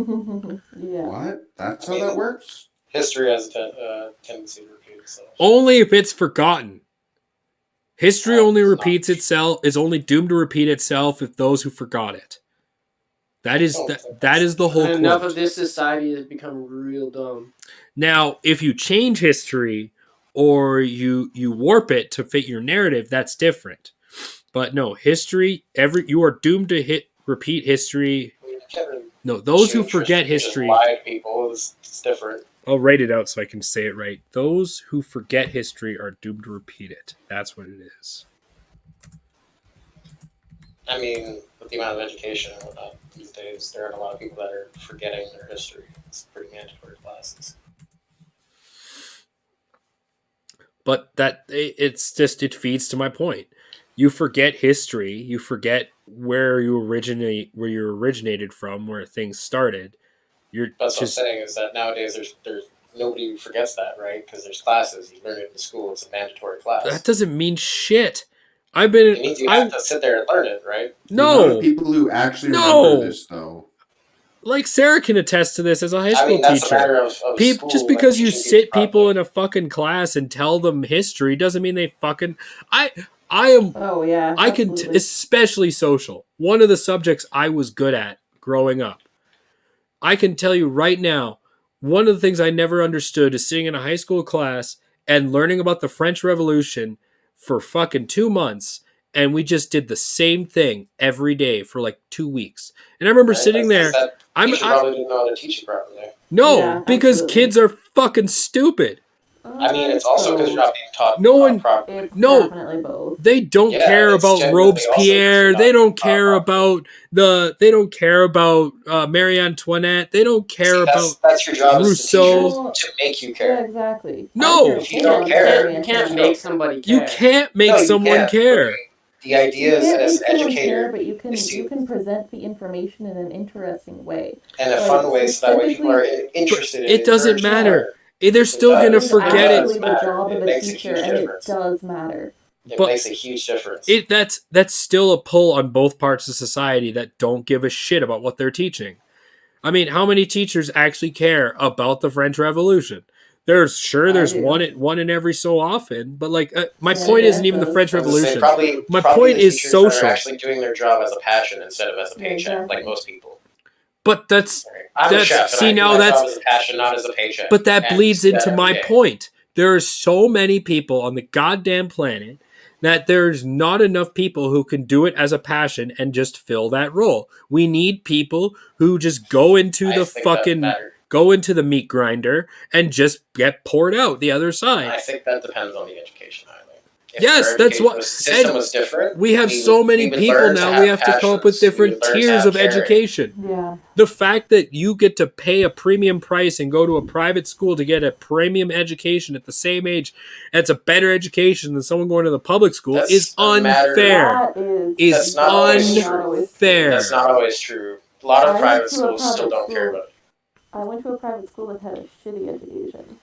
What? That's how that works? History has a tendency to repeat itself. Only if it's forgotten. History only It's repeats itself, is only doomed to repeat itself if those who forgot it. That is the whole Enough quote. of this society has become real dumb. Now, if you change history or you warp it to fit your narrative, that's different. But no, history, you are doomed to repeat history. You can't really No, those who change forget just history. lie to people. It's different. I'll write it out so I can say it right. Those who forget history are doomed to repeat it. That's what it is. I mean, with the amount of education and whatnot these days, there aren't a lot of people that are forgetting their history. It's pretty mandatory classes. But it feeds to my point. You forget history, you forget where you originated from, where things started. That's what I'm saying is that nowadays there's nobody who forgets that, right? Because there's classes. You learn it in school. It's a mandatory class. That doesn't mean shit. It means you have to sit there and learn it, right? The amount No, of people who actually No. remember this, though. like Sarah can attest to this as a high I school mean, that's teacher. a matter of school, Just because you teaching sit people properly. in a fucking class and tell them history doesn't mean they fucking. I am. Oh yeah. I can, absolutely. especially social. One of the subjects I was good at growing up. I can tell you right now, one of the things I never understood is sitting in a high school class and learning about the French Revolution for fucking 2 months. And we just did the same thing every day for like 2 weeks. And I remember Right? sitting there. That I'm teacher probably didn't know how to teach it properly. no, Yeah, because absolutely. kids are fucking stupid. I mean, it's also because you're not being taught No one- properly. It's No. definitely both. They don't Yeah, care it's about generally also Robespierre. not They don't taught care properly. about they don't care about Marie Antoinette. They don't care See, about. that's your job as the Rousseau. teacher, to make you Yeah, care. exactly. No. I If you don't on care, Mary You can't Antoinette. make somebody You care. can't make No, you someone can't. care. The You idea is, can't as make an someone care, educator, but you is to, can present the information in an interesting way. in a like, fun way, so that way people are interested in it. It doesn't encouraged matter. to They're still does. gonna It's forget it. absolutely the matter. job It of a makes a teacher, huge and it difference. does matter. It But- makes a huge difference. That's still a pull on both parts of society that don't give a shit about what they're teaching. I mean, how many teachers actually care about the French Revolution? There's I do. one in every so often, but like my Yeah, point yeah, isn't even the it French I was gonna say, Revolution. My probably point the is teachers that social. are actually doing their job as a passion instead of as a Yeah, paycheck, exactly. like most people. But that's I'm a That's- chef, and see, I do now my that's- job as a passion, not as a paycheck. but that And bleeds you see into that my every day. point. There are so many people on the goddamn planet that there's not enough people who can do it as a passion and just fill that role. We need people who just go into I the think that fucking matters. go into the meat grinder and just get poured out the other I side. think that depends on the education highly. If Yes, our that's what- education system and was different. We have so many would people learn now. We have to come up with passions. We different would learn to tiers have of caring. education. Yeah. The fact that you get to pay a premium price and go to a private school to get a premium education at the same age, that's a better education than someone going to the public school, That's is a matter- unfair. That is. Is That's not always true. not always Unfair. That's not always true. A lot I of went private to a schools still private don't care school. about it. I went to a private school that had a shitty education.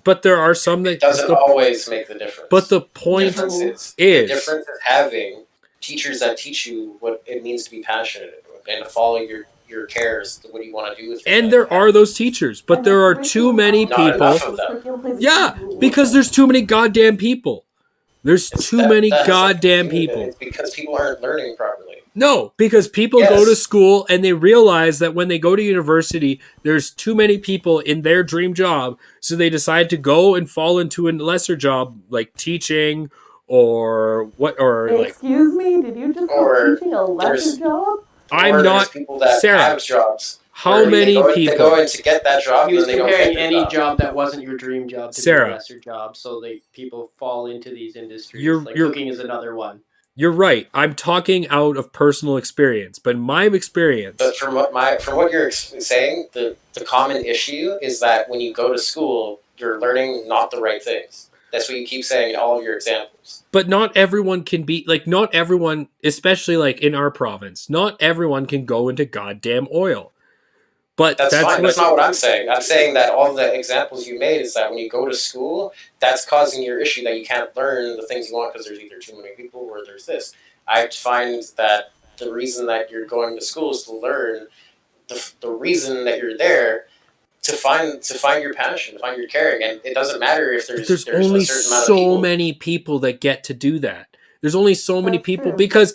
But there are some that It doesn't always make the difference. But the The point difference is is- the difference is having teachers that teach you what it means to be passionate and to follow your cares. What do you want to do with your and life. there are those teachers, but And there the are too many Not people. enough of them. Curriculum plays a Yeah, huge role. because there's too many goddamn people. There's It's too that- many that has goddamn nothing to do with it. people. It's because people aren't learning properly. No, because people Yes. go to school and they realize that when they go to university, there's too many people in their dream job, so they decide to go and fall into a lesser job like teaching or like Excuse me, did you just call Or teaching a lesser there's- job? I'm Or there's not people that Sarah. have jobs. How where many they people? go in to get that job, He was and they don't get comparing the any job. job that wasn't your dream job to Sarah. be a lesser job, so people fall into these industries. You're- like you're- cooking is another one. You're right. I'm talking out of personal experience, but my experience. But from what you're saying, the common issue is that when you go to school, you're learning not the right things. That's what you keep saying in all of your examples. But not everyone can be like, not everyone, especially like in our province, not everyone can go into goddamn oil. But That's fine. what, That's not what I'm saying. I'm saying that all the examples you made is that when you go to school, that's causing your issue that you can't learn the things you want because there's either too many people or there's this. I find that the reason that you're going to school is to learn the reason that you're there to find your passion, to find your caring, and it doesn't matter if there's only a certain amount of so people. many people that get to do that. There's only so many That's people true. because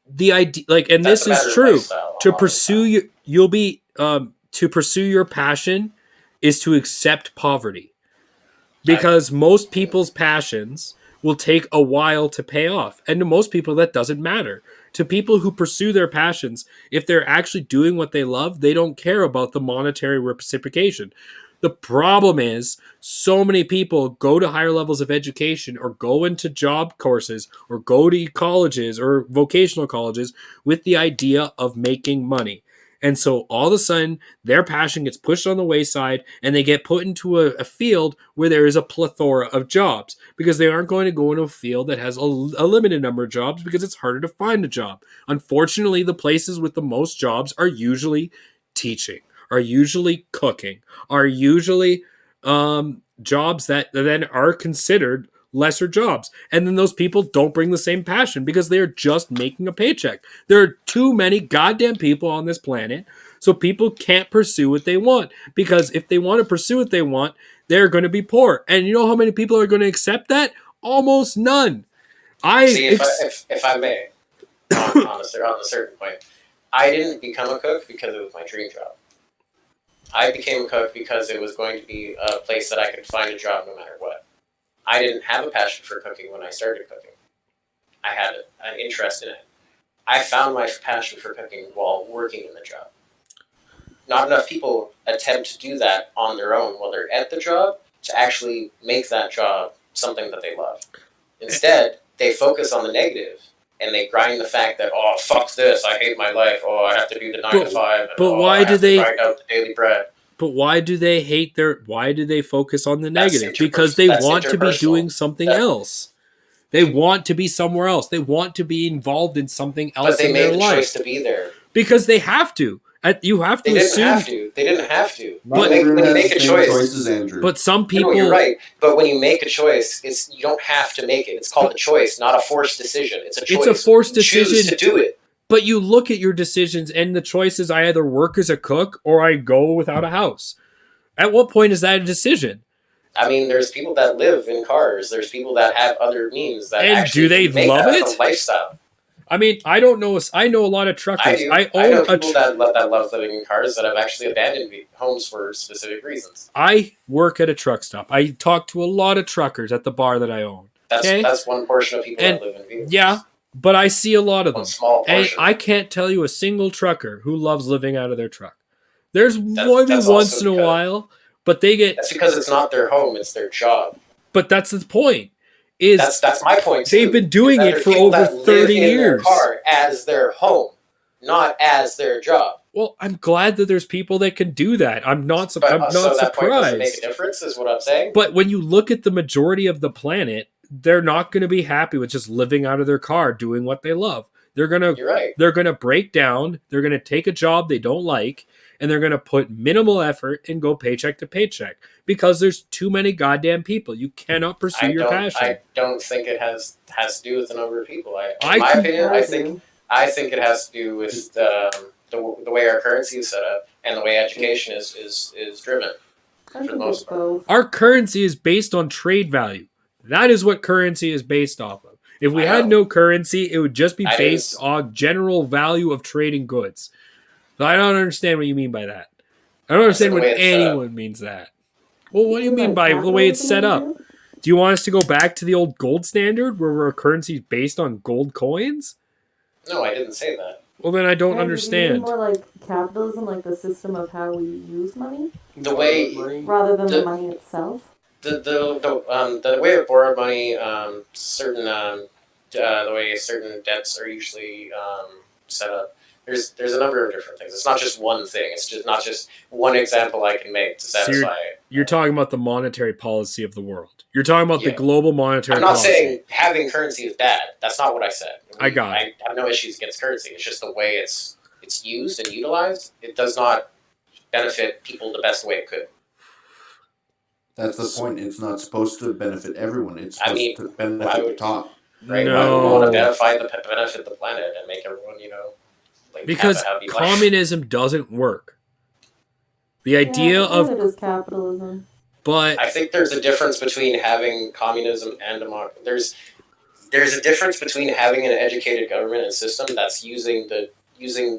the idea, like, and That's this a matter is of true. lifestyle, To honestly. pursue you, you'll be to pursue your passion is to accept poverty, because most people's passions will take a while to pay off, and to most people that doesn't matter. To people who pursue their passions, if they're actually doing what they love, they don't care about the monetary reciprocation. The problem is so many people go to higher levels of education or go into job courses or go to colleges or vocational colleges with the idea of making money. And so all of a sudden, their passion gets pushed on the wayside and they get put into a field where there is a plethora of jobs, because they aren't going to go into a field that has a limited number of jobs because it's harder to find a job. Unfortunately, the places with the most jobs are usually teaching, are usually cooking, are usually jobs that then are considered lesser jobs. And then those people don't bring the same passion because they are just making a paycheck. There are too many goddamn people on this planet, so people can't pursue what they want, because if they want to pursue what they want, they're going to be poor. And you know how many people are going to accept that? Almost none. See, if I may, on a certain point, I didn't become a cook because it was my dream job. I became a cook because it was going to be a place that I could find a job no matter what. I didn't have a passion for cooking when I started cooking. I had an interest in it. I found my passion for cooking while working in the job. Not enough people attempt to do that on their own while they're at the job to actually make that job something that they love. Instead, they focus on the negative and they grind the fact that, oh, fuck this, I hate my life, oh, I have to do the 9 to 5, and, but why I have do they to grind out the daily bread. But why do they hate why do they focus on the That's negative? Because they want to be interpersonal. doing something else. They want to be somewhere else. They want to be involved in something else But they in made their the life. choice to be there. Because they have to. You have to They didn't assume. have to. They didn't have to. Not when everyone you has make the a same choice, choices, Andrew. But some people. No, you're right. But when you make a choice, you don't have to make it. It's called a choice, not a forced decision. It's a choice. It's a forced decision. Choose to do it. But you look at your decisions, and the choice is I either work as a cook or I go without a house. At what point is that a decision? I mean, there's people that live in cars. There's people that have other means that And actually do they make love that it? as a lifestyle. I mean, I don't know. I know a lot of truckers. I do. I I know own a. people that love living in cars that have actually abandoned homes for specific reasons. I work at a truck stop. I talk to a lot of truckers at the bar that I own. That's one portion of people And- that live in vehicles. Yeah, but I see a lot of One them. small And portion. I can't tell you a single trucker who loves living out of their truck. There's maybe that's once also in a because- while, but they get. That's because it's not their home; it's their job. But that's the point. Is That's my point. Too. they've been doing That it there's for people over that live 30 in their years. car as their home, not as their job. Well, I'm glad that there's people that can do that. I'm not. But, I'm not so that point doesn't make a surprised. difference, is what I'm saying. But when you look at the majority of the planet, they're not going to be happy with just living out of their car, doing what they love. They're gonna You're right. they're gonna break down. They're gonna take a job they don't like, and they're gonna put minimal effort and go paycheck to paycheck because there's too many goddamn people. You cannot pursue your passion. I don't think it has to do with the number of people. I In my can- opinion, I I do. think it has to do with the way our currency is set up and the way education is driven. I the think most it's part. both. Our currency is based on trade value. That is what currency is based off of. If we I had know. no currency, it would just be I based didn't- on general value of trading goods. So I don't understand what you mean by that. I don't understand the what way it's set up. anyone means that. Well, what do you Isn't mean that by the way it's set up? capitalism? Do you want us to go back to the old gold standard where our currency is based on gold coins? No, I didn't say that. Well, then I don't Yeah, you mean understand. more like capitalism, like the system of how we use money, The way rather than the The- money itself. the way of borrowed money, the way certain debts are usually set up. There's a number of different things. It's not just one thing. It's just not just one example I can make to satisfy it. You're talking about the monetary policy of the world. You're talking about the Yeah. global monetary I'm not policy. saying having currency is bad. That's not what I said. I got I have no issues against currency. It's just the way it's used and utilized. It does not benefit people the best way it could. That's the point. It's not supposed to benefit everyone. It's I supposed mean, to benefit why the would- top. Right? Why would we want to No, benefit the planet and make everyone, like because have a happy life? communism doesn't work. The idea yeah, of, it is capitalism. but I think there's a difference between having communism and democracy. There's a difference between having an educated government and system that's using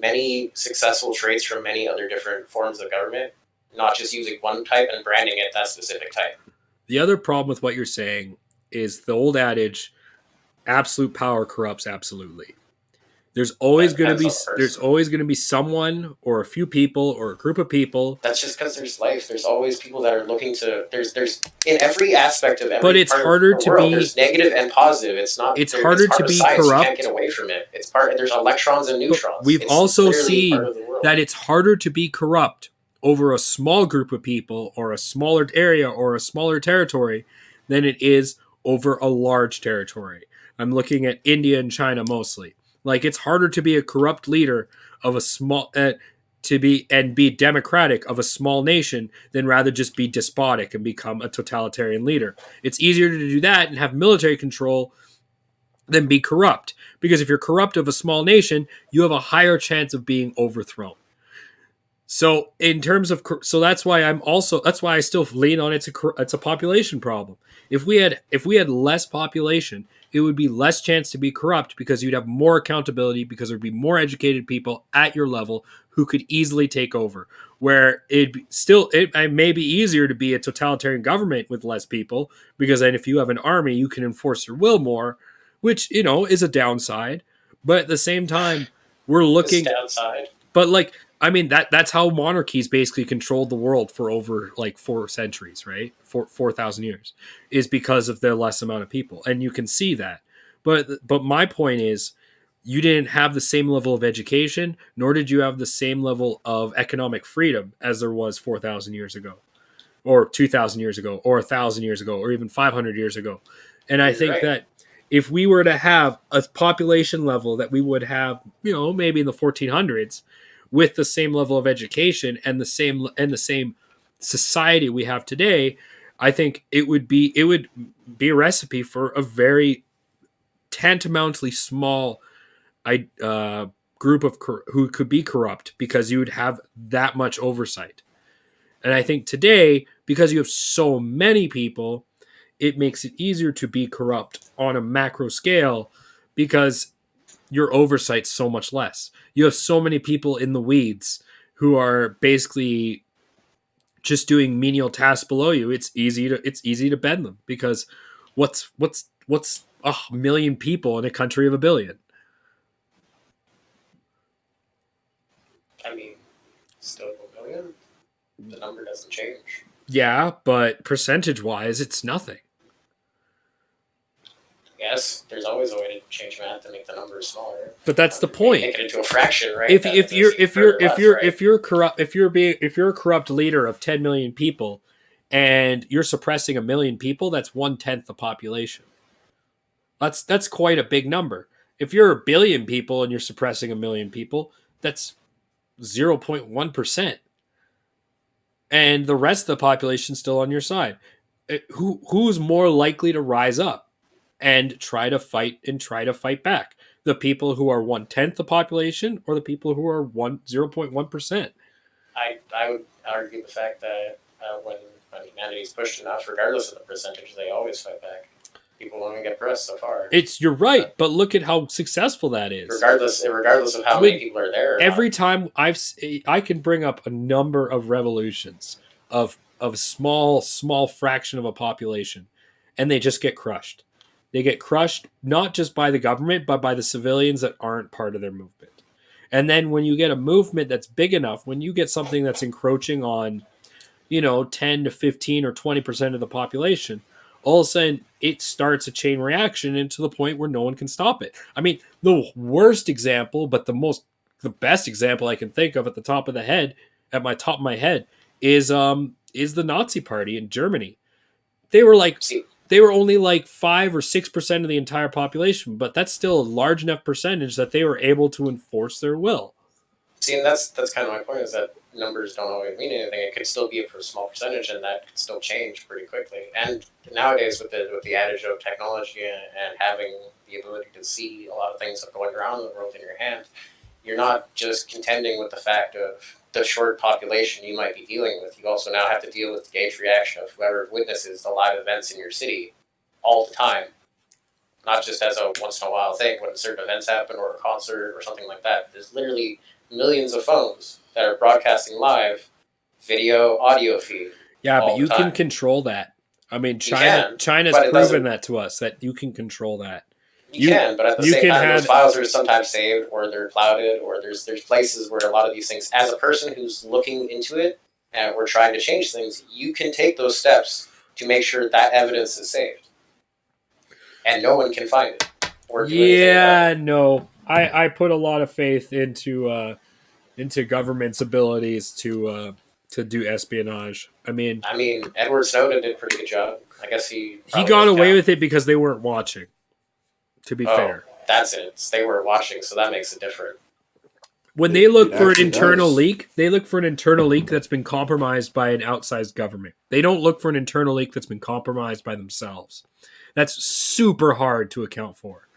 many successful traits from many other different forms of government, not just using one type and branding it that specific type. the other problem with what you're saying is the old adage, absolute power corrupts absolutely. There's always That going to be depends on the person. someone or a few people or a group of people. That's just because there's life. There's always people that are looking to. There's in every aspect of every. But it's part harder of the to world, be- There's negative and positive. It's not. It's there- harder part to of be science. corrupt. You can't get away from it. It's part. There's electrons and neutrons. We've It's also literally seen part of the world. that it's harder to be corrupt over a small group of people or a smaller area or a smaller territory than it is over a large territory. I'm looking at India and China mostly. Like, it's harder to be a corrupt leader of a small be democratic of a small nation than rather just be despotic and become a totalitarian leader. It's easier to do that and have military control than be corrupt, because if you're corrupt of a small nation, you have a higher chance of being overthrown. So in terms of, so that's why I still lean on it's a population problem. If we had less population, it would be less chance to be corrupt because you'd have more accountability, because there'd be more educated people at your level who could easily take over. Where it may be easier to be a totalitarian government with less people, because then if you have an army, you can enforce your will more, which is a downside. But at the same time, we're looking. This downside. But that's how monarchies basically controlled the world for over 4 centuries, right? 4,000 years, is because of their less amount of people. And you can see that. But my point is, you didn't have the same level of education, nor did you have the same level of economic freedom as there was 4,000 years ago, or 2,000 years ago, or 1,000 years ago, or even 500 years ago. And I think that if we were to have a population level that we would have, maybe in the 1400s, with the same level of education and the same society we have today, I think it would be a recipe for a very tantamountably small group of who could be corrupt, because you would have that much oversight. And I think today, because you have so many people, it makes it easier to be corrupt on a macro scale, because your oversight's so much less. You have so many people in the weeds who are basically just doing menial tasks below you. It's easy to bend them, because what's 1 million people in a country of 1 billion? I mean, still 1 million. The number doesn't change. Yeah, but percentage-wise, it's nothing. Yes, there's always a way to change math to make the numbers smaller. But that's the point. Make it into a fraction, right? If you're a corrupt leader of 10 million people, and you're suppressing 1 million people, that's 1/10 the population. That's quite a big number. If you're 1 billion people and you're suppressing 1 million people, that's 0.1%. And the rest of the population still on your side. Who's more likely to rise up and try to fight back? The people who are 1/10 the population, or the people who are 0.1%? I would argue the fact that when humanity's pushed enough, regardless of the percentage, they always fight back. People only get pressed so far. You're right, but look at how successful that is. Regardless of how many people are there. Every time I can bring up a number of revolutions of a small fraction of a population, and they just get crushed. They get crushed not just by the government, but by the civilians that aren't part of their movement. And then when you get a movement that's big enough, when you get something that's encroaching on, 10 to 15 or 20% of the population, all of a sudden it starts a chain reaction, into the point where no one can stop it. I mean, the worst example, but the best example I can think of at my top of my head, is the Nazi Party in Germany. They were only 5 or 6% of the entire population, but that's still a large enough percentage that they were able to enforce their will. See, and that's kind of my point, is that numbers don't always mean anything. It could still be a small percentage, and that could still change pretty quickly. And nowadays, with the adage of technology and having the ability to see a lot of things that are going around in the world in your hand, you're not just contending with the fact of the short population you might be dealing with. You also now have to deal with the gauge reaction of whoever witnesses the live events in your city all the time, not just as a once in a while thing when certain events happen or a concert or something like that. There's literally millions of phones that are broadcasting live video, audio feed. Yeah, but all you the can time. control that. I mean, You can, China's but it proven doesn't- that to us, that you can control that. You can, but at the you same can time, have- those files are sometimes saved or they're clouded, or there's places where a lot of these things, as a person who's looking into it and we're trying to change things, you can take those steps to make sure that evidence is saved. And no one can find it. Or do anything about it. No. I put a lot of faith into government's abilities to do espionage. I mean, Edward Snowden did a pretty good job. I guess he got away with it because they weren't watching. To be fair, that's it. They were watching, so that makes it different. when they look It for an actually internal does. leak, they look for an internal leak that's been compromised by an outsized government. They don't look for an internal leak that's been compromised by themselves. That's super hard to account for.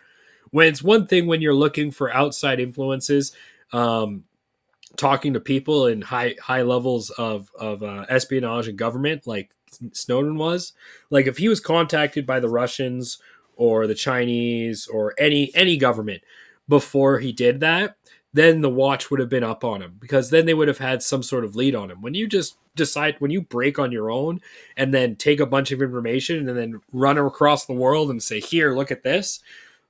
When it's one thing when you're looking for outside influences, talking to people in high levels of espionage and government, like Snowden was. Like if he was contacted by the Russians or the Chinese or any government before he did that, then the watch would have been up on him, because then they would have had some sort of lead on him. When you just decide, when you break on your own and then take a bunch of information and then run across the world and say, here, look at this.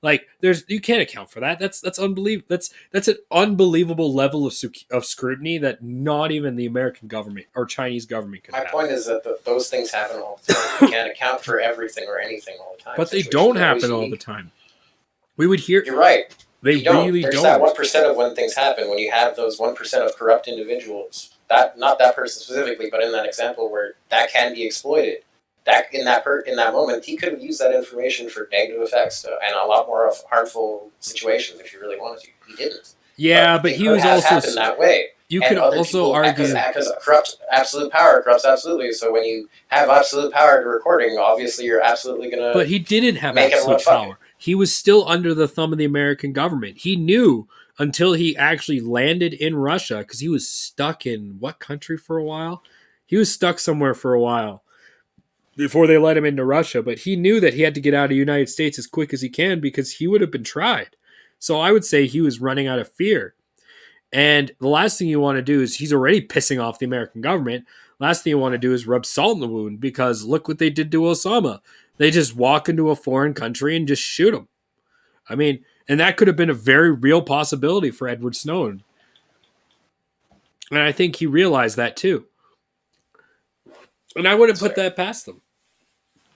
Like you can't account for that. That's unbelievable. That's an unbelievable level of scrutiny that not even the American government or Chinese government can My have. point is that those things happen all the time. You can't account for everything or anything all the time. But they Situations don't are always happen all the unique. time. We would hear. You're right. They You don't. really There's don't. that 1% of when things happen, when you have those 1% of corrupt individuals. That, not that person specifically, but in that example where that can be exploited. That in that moment, he could have used that information for negative effects and a lot more of harmful situations if he really wanted to. He didn't. Yeah, but it he could was have also. happened that way. You And could other also people, argue. because corrupt absolute power corrupts absolutely. So when you have absolute power to recording, obviously you're absolutely gonna. But he didn't have make everyone absolute fuck power. He was still under the thumb of the American government. He knew until he actually landed in Russia, because he was stuck in what country for a while? He was stuck somewhere for a while before they let him into Russia. But he knew that he had to get out of the United States as quick as he can, because he would have been tried. So I would say he was running out of fear. And the last thing you want to do is, he's already pissing off the American government. Last thing you want to do is rub salt in the wound, because look what they did to Osama. They just walk into a foreign country and just shoot him. I mean, and that could have been a very real possibility for Edward Snowden. And I think he realized that too. And I wouldn't put that past them.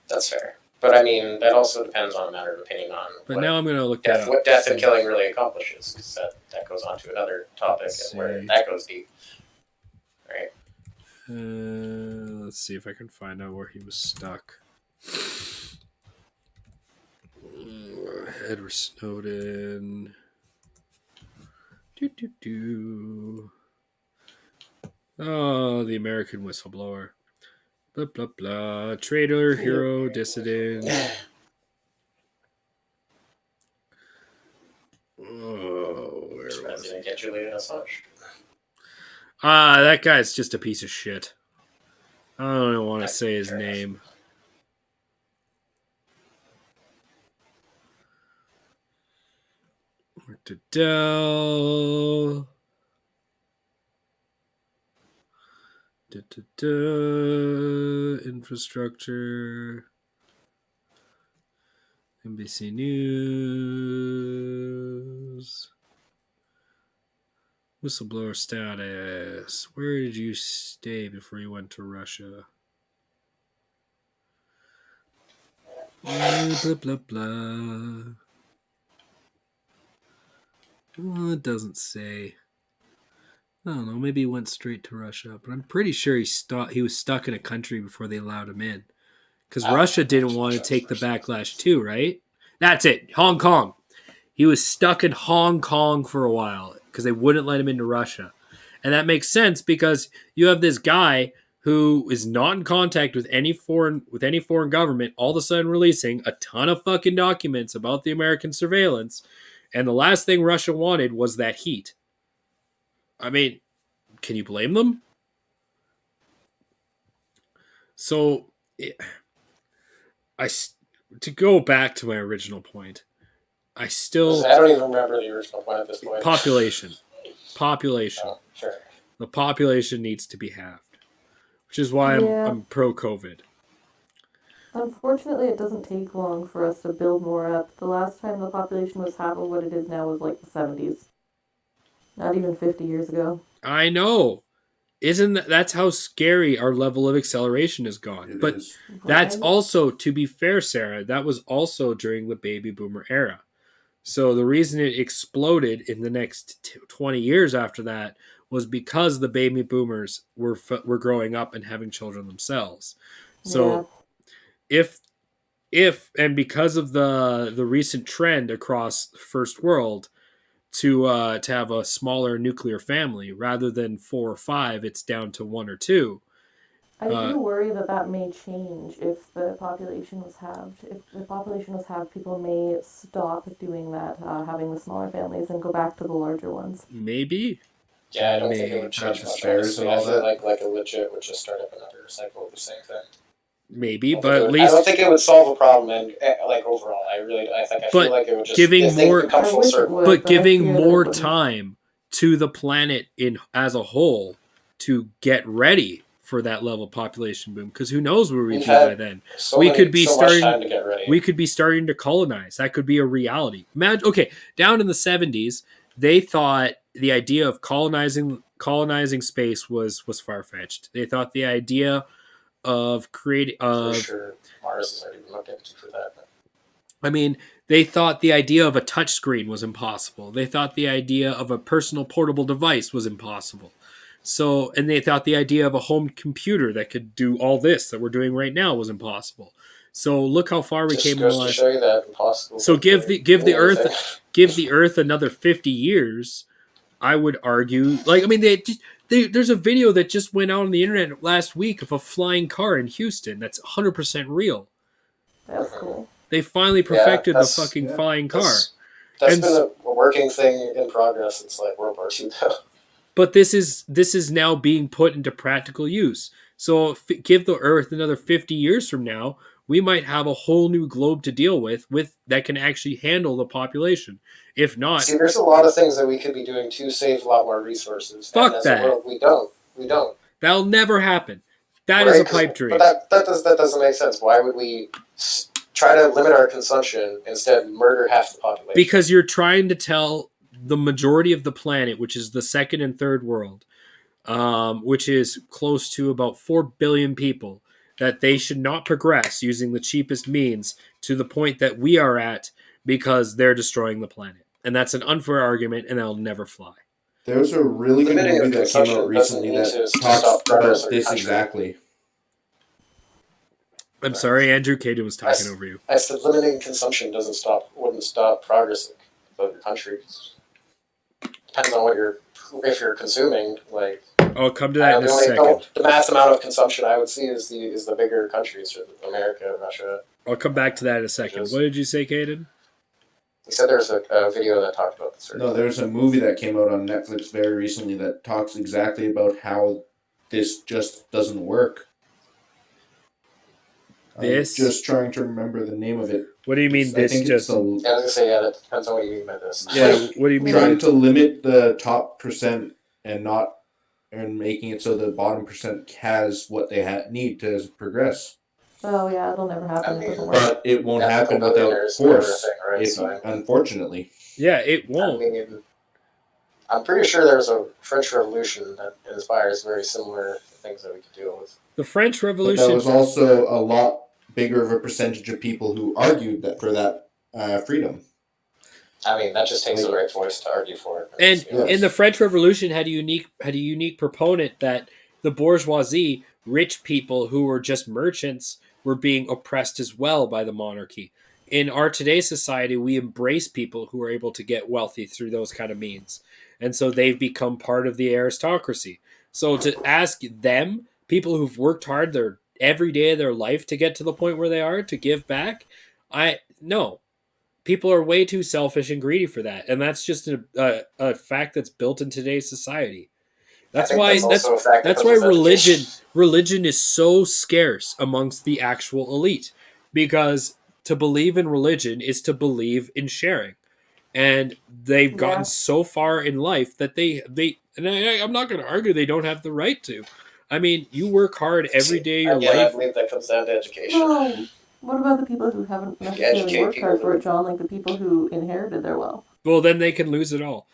That's fair. But that also depends on a matter of opinion on But now I'm going to look that up. what death and killing really accomplishes, because that goes on to another topic Let's where see. that goes deep. Right? Let's see if I can find out where he was stuck. Edward Snowden. Oh, the American whistleblower. Blah, blah, blah. Traitor, hero, dissident. Oh, where was President get Julian Assange. that guy's just a piece of shit. I don't even want to That's say his fair enough. name. Dell. Infrastructure. NBC News. Whistleblower status. Where did you stay before you went to Russia? Blah, blah, blah. Well, it doesn't say. I don't know. Maybe he went straight to Russia, but I'm pretty sure he was stuck in a country before they allowed him in. Because Russia didn't want to take the backlash too, right? That's it. Hong Kong. He was stuck in Hong Kong for a while because they wouldn't let him into Russia. And that makes sense because you have this guy who is not in contact with any foreign government, all of a sudden releasing a ton of fucking documents about the American surveillance, and the last thing Russia wanted was that heat. I mean, can you blame them? So, to go back to my original point, I don't even remember the original point at this point. Population. Oh, sure. The population needs to be halved, which is why I'm pro-COVID. Unfortunately, it doesn't take long for us to build more up. The last time the population was half of what it is now was like the 70s. Not even 50 years ago. I know. That's how scary our level of acceleration has gone. But that's also, to be fair, Sarah, that was also during the baby boomer era. So the reason it exploded in the next 20 years after that was because the baby boomers were growing up and having children themselves. So if and because of the recent trend across the first world to have a smaller nuclear family rather than 4 or 5, it's down to 1 or 2. I do worry that may change if the population was halved. If the population was halved, people may stop doing that, having the smaller families, and go back to the larger ones. Maybe. Yeah, I don't think it would change much. Honestly. I feel like a legit would just start up another cycle of the same thing. Maybe, but at least I don't think it would solve a problem, and like overall, I feel like it would just giving more time to the planet as a whole to get ready for that level of population boom, because who knows where we'd be by then. We could be starting to colonize. That could be a reality. Imagine, okay, down in the 70s, they thought the idea of colonizing space was far-fetched. They thought the idea of creating sure Mars is already looked into for that. I mean, they thought the idea of a touchscreen was impossible. They thought the idea of a personal portable device was impossible. So, and they thought the idea of a home computer that could do all this that we're doing right now was impossible. So look how far we came in the last. To show you that impossible. So give the Earth another 50 years. I would argue, like, I mean, there's a video that just went out on the internet last week of a flying car in Houston. That's 100% real. That's cool. They finally perfected the fucking flying car. That's been a working thing in progress since like World War II, though. But this is now being put into practical use. So give the Earth another 50 years from now, we might have a whole new globe to deal with that can actually handle the population. If not, see, there's a lot of things that we could be doing to save a lot more resources. Fuck that. A world, we don't. That'll never happen. That is a pipe dream. But that doesn't make sense. Why would we try to limit our consumption instead murder half the population? Because you're trying to tell the majority of the planet, which is the second and third world, which is close to about 4 billion people, that they should not progress using the cheapest means to the point that we are at because they're destroying the planet. And that's an unfair argument, and that'll never fly. There was a really good movie that came out recently that talks about this exactly. I'm sorry, Andrew. Caden was talking over you. I said limiting consumption wouldn't stop progress of your country. Depends on if you're consuming. Like, I'll come to that in a second. The mass amount of consumption I would see is the bigger countries, America, Russia. I'll come back to that in a second. What did you say, Caden? You said there was a video that talked about this. No, there's a movie that came out on Netflix very recently that talks exactly about how this just doesn't work. I'm just trying to remember the name of it. What do you mean this just... I was going to say, that depends on what you mean by this. Yeah, what do you mean? Trying to limit the top percent and making it so the bottom percent has what they need to progress. Oh yeah, it'll never happen. But it won't happen without force, unfortunately. Yeah, it won't. I'm pretty sure there was a French Revolution that inspires very similar things that we could deal with. The French Revolution... But there was also a lot bigger of a percentage of people who argued for that freedom. I mean, that just takes the right voice to argue for it. And in the French Revolution had a unique proponent that the bourgeoisie, rich people who were just merchants, were being oppressed as well by the monarchy. In our today's society, we embrace people who are able to get wealthy through those kind of means. and so they've become part of the aristocracy. So to ask them, people who've worked hard their every day of their life to get to the point where they are, to give back, no. People are way too selfish and greedy for that, and that's just a fact that's built in today's society. That's why religion is so scarce amongst the actual elite, because to believe in religion is to believe in sharing, and they've gotten so far in life that they and I'm not going to argue they don't have the right to. I mean, you work hard every day of your life. I believe that comes down to education. Well, what about the people who haven't necessarily worked hard for it, John? Like the people who inherited their wealth. Well, then they can lose it all.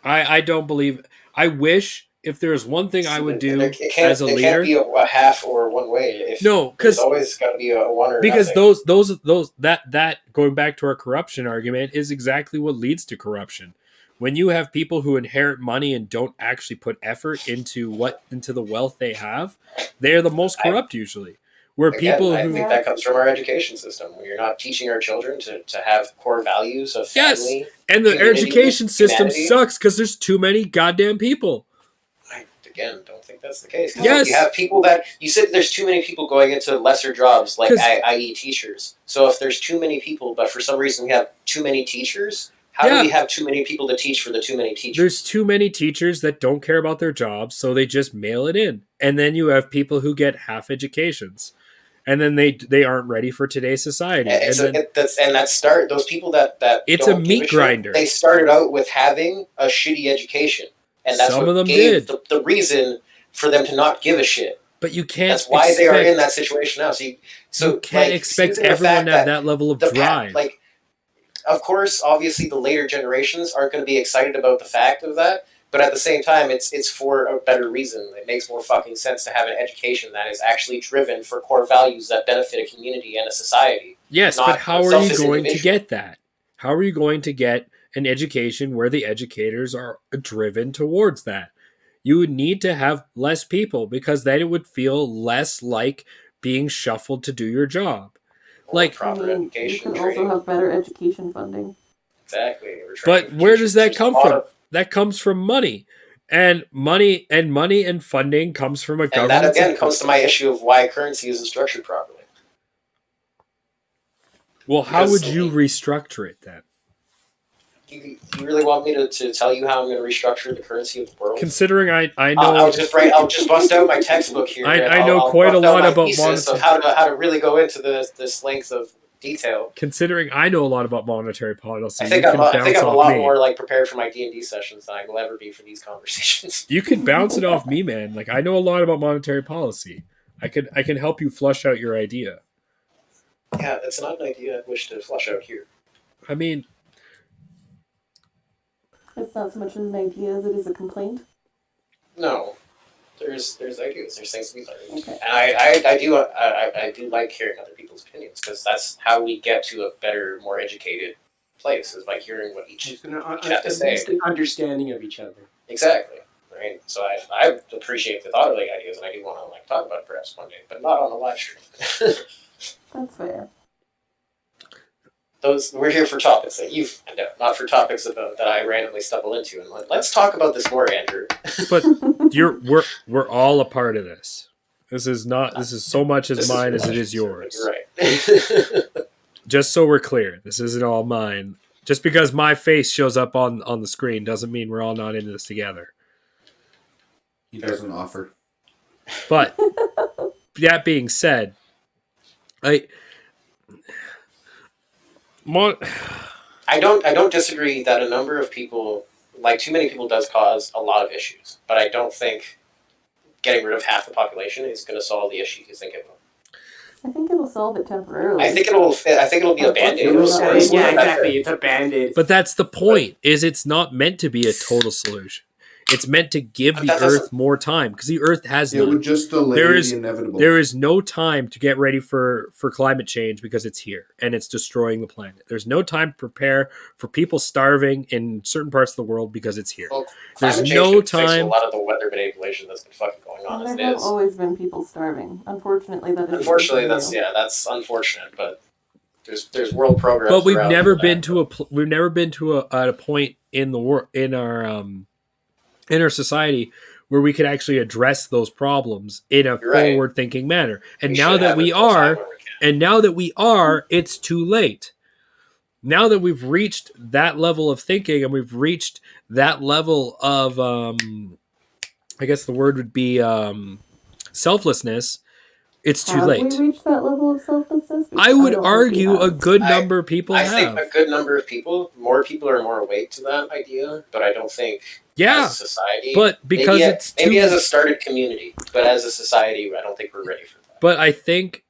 I don't believe. I wish if there was one thing I would do as a leader, it can't be a half or one way. No, because there's always got to be a one or because nothing. that going back to our corruption argument is exactly what leads to corruption. When you have people who inherit money and don't actually put effort into the wealth they have, they're the most corrupt usually. Where people I think that comes from our education system. You're not teaching our children to have core values of family. Yes, and the education system sucks because there's too many goddamn people. I, again, don't think that's the case. Yes. You have people that... You said there's too many people going into lesser jobs, like i.e. teachers. So if there's too many people, but for some reason we have too many teachers... How do we have too many people to teach for the too many teachers? There's too many teachers that don't care about their jobs, so they just mail it in. And then you have people who get half educations. And then they aren't ready for today's society. Those people that it's a meat grinder. They started out with having a shitty education. And that's some of them did. The reason for them to not give a shit. But you can't That's why they are in that situation now. So you can't expect everyone to have that level of drive. Of course, obviously, the later generations aren't going to be excited about the fact of that, but at the same time, it's for a better reason. It makes more fucking sense to have an education that is actually driven for core values that benefit a community and a society. Yes, but how are you going to get that? How are you going to get an education where the educators are driven towards that? You would need to have less people, because then it would feel less like being shuffled to do your job. You can also have better education funding. Exactly. But where does that come from? That comes from money. And money and funding comes from a government. And that again comes to my issue of why currency isn't structured properly. Well, how would you restructure it then? You really want me to tell you how I'm going to restructure the currency of the world? Considering I know... I'll just bust out my textbook here. I know quite a lot about monetary... how to really go into this length of detail. Considering I know a lot about monetary policy, I think I'm a lot more prepared for my D&D sessions than I will ever be for these conversations. You can bounce it off me, man. I know a lot about monetary policy. I can help you flush out your idea. Yeah, that's not an idea I wish to flush out here. I mean... It's not so much an idea as it is a complaint. No, there's ideas. There's things to be learned, okay. And I do like hearing other people's opinions, because that's how we get to a better, more educated place, is by hearing what each have to say. An understanding of each other. Exactly. Right. So I appreciate the thought of the ideas, and I do want to talk about it perhaps one day, but not on the live stream. That's fair. We're here for topics that you've found out, not for topics that I randomly stumble into. And let's talk about this more, Andrew. But we're all a part of this. This is so much as mine as it is yours. You're right. Just so we're clear, this isn't all mine. Just because my face shows up on the screen doesn't mean we're all not in this together. He doesn't offer. But that being said, I don't disagree that a number of people, too many people, does cause a lot of issues. But I don't think getting rid of half the population is going to solve the issue you think it will. I think it'll solve it temporarily. I think it'll be a band-aid. Yeah, exactly. It's a band-aid. But that's the point, is it's not meant to be a total solution. It's meant to give the Earth more time, because the Earth has none. It would just delay the inevitable. There is no time to get ready for climate change, because it's here and it's destroying the planet. There's no time to prepare for people starving in certain parts of the world, because it's here. Well, there's no time. A lot of the weather manipulation that's been fucking going on. And there have always been people starving. Unfortunately, that's unfortunate, but there's world programs. But we've never been to a point in the world in our in our society where we could actually address those problems in a You're right. forward-thinking manner. And We now should that have we it full time are, when we can. it's too late. Now that we've reached that level of thinking and we've reached that level of, I guess the word would be selflessness, it's too Have late. we reached that level of selflessness? I would don't think we argue a have. good number of people I have. think a good number of people, more people are more awake to that idea, but I don't think Yeah, as a society. but because maybe, it's maybe too. as a started community, but as a society, I don't think we're ready for that. But I think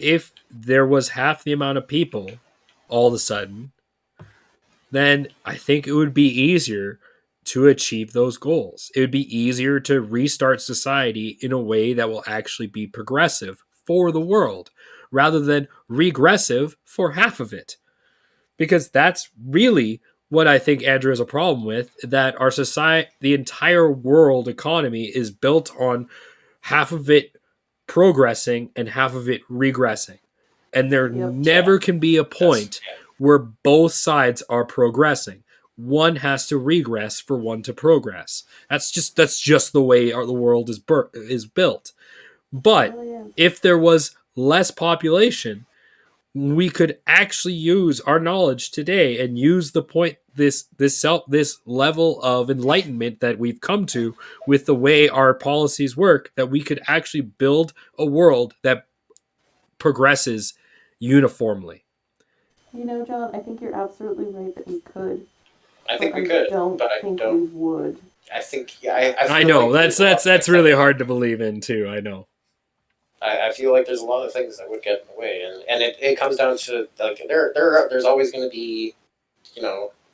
if there was half the amount of people all of a sudden, then I think it would be easier to achieve those goals. It would be easier to restart society in a way that will actually be progressive for the world rather than regressive for half of it. Because that's really what I think Andrew has a problem with, that our society, the entire world economy is built on half of it progressing and half of it regressing. And there never can be a point where both sides are progressing. One has to regress for one to progress. That's just the way the world is built. But if there was less population, we could actually use our knowledge today and use the point this level of enlightenment that we've come to with the way our policies work, that we could actually build a world that progresses uniformly. You know, John, I think you're absolutely right that we could. I think we could, but I think don't. we would. I think I I know like that's really hard to believe in too. I know. I feel like there's a lot of things that would get in the way, and it comes down to like there's always going to be,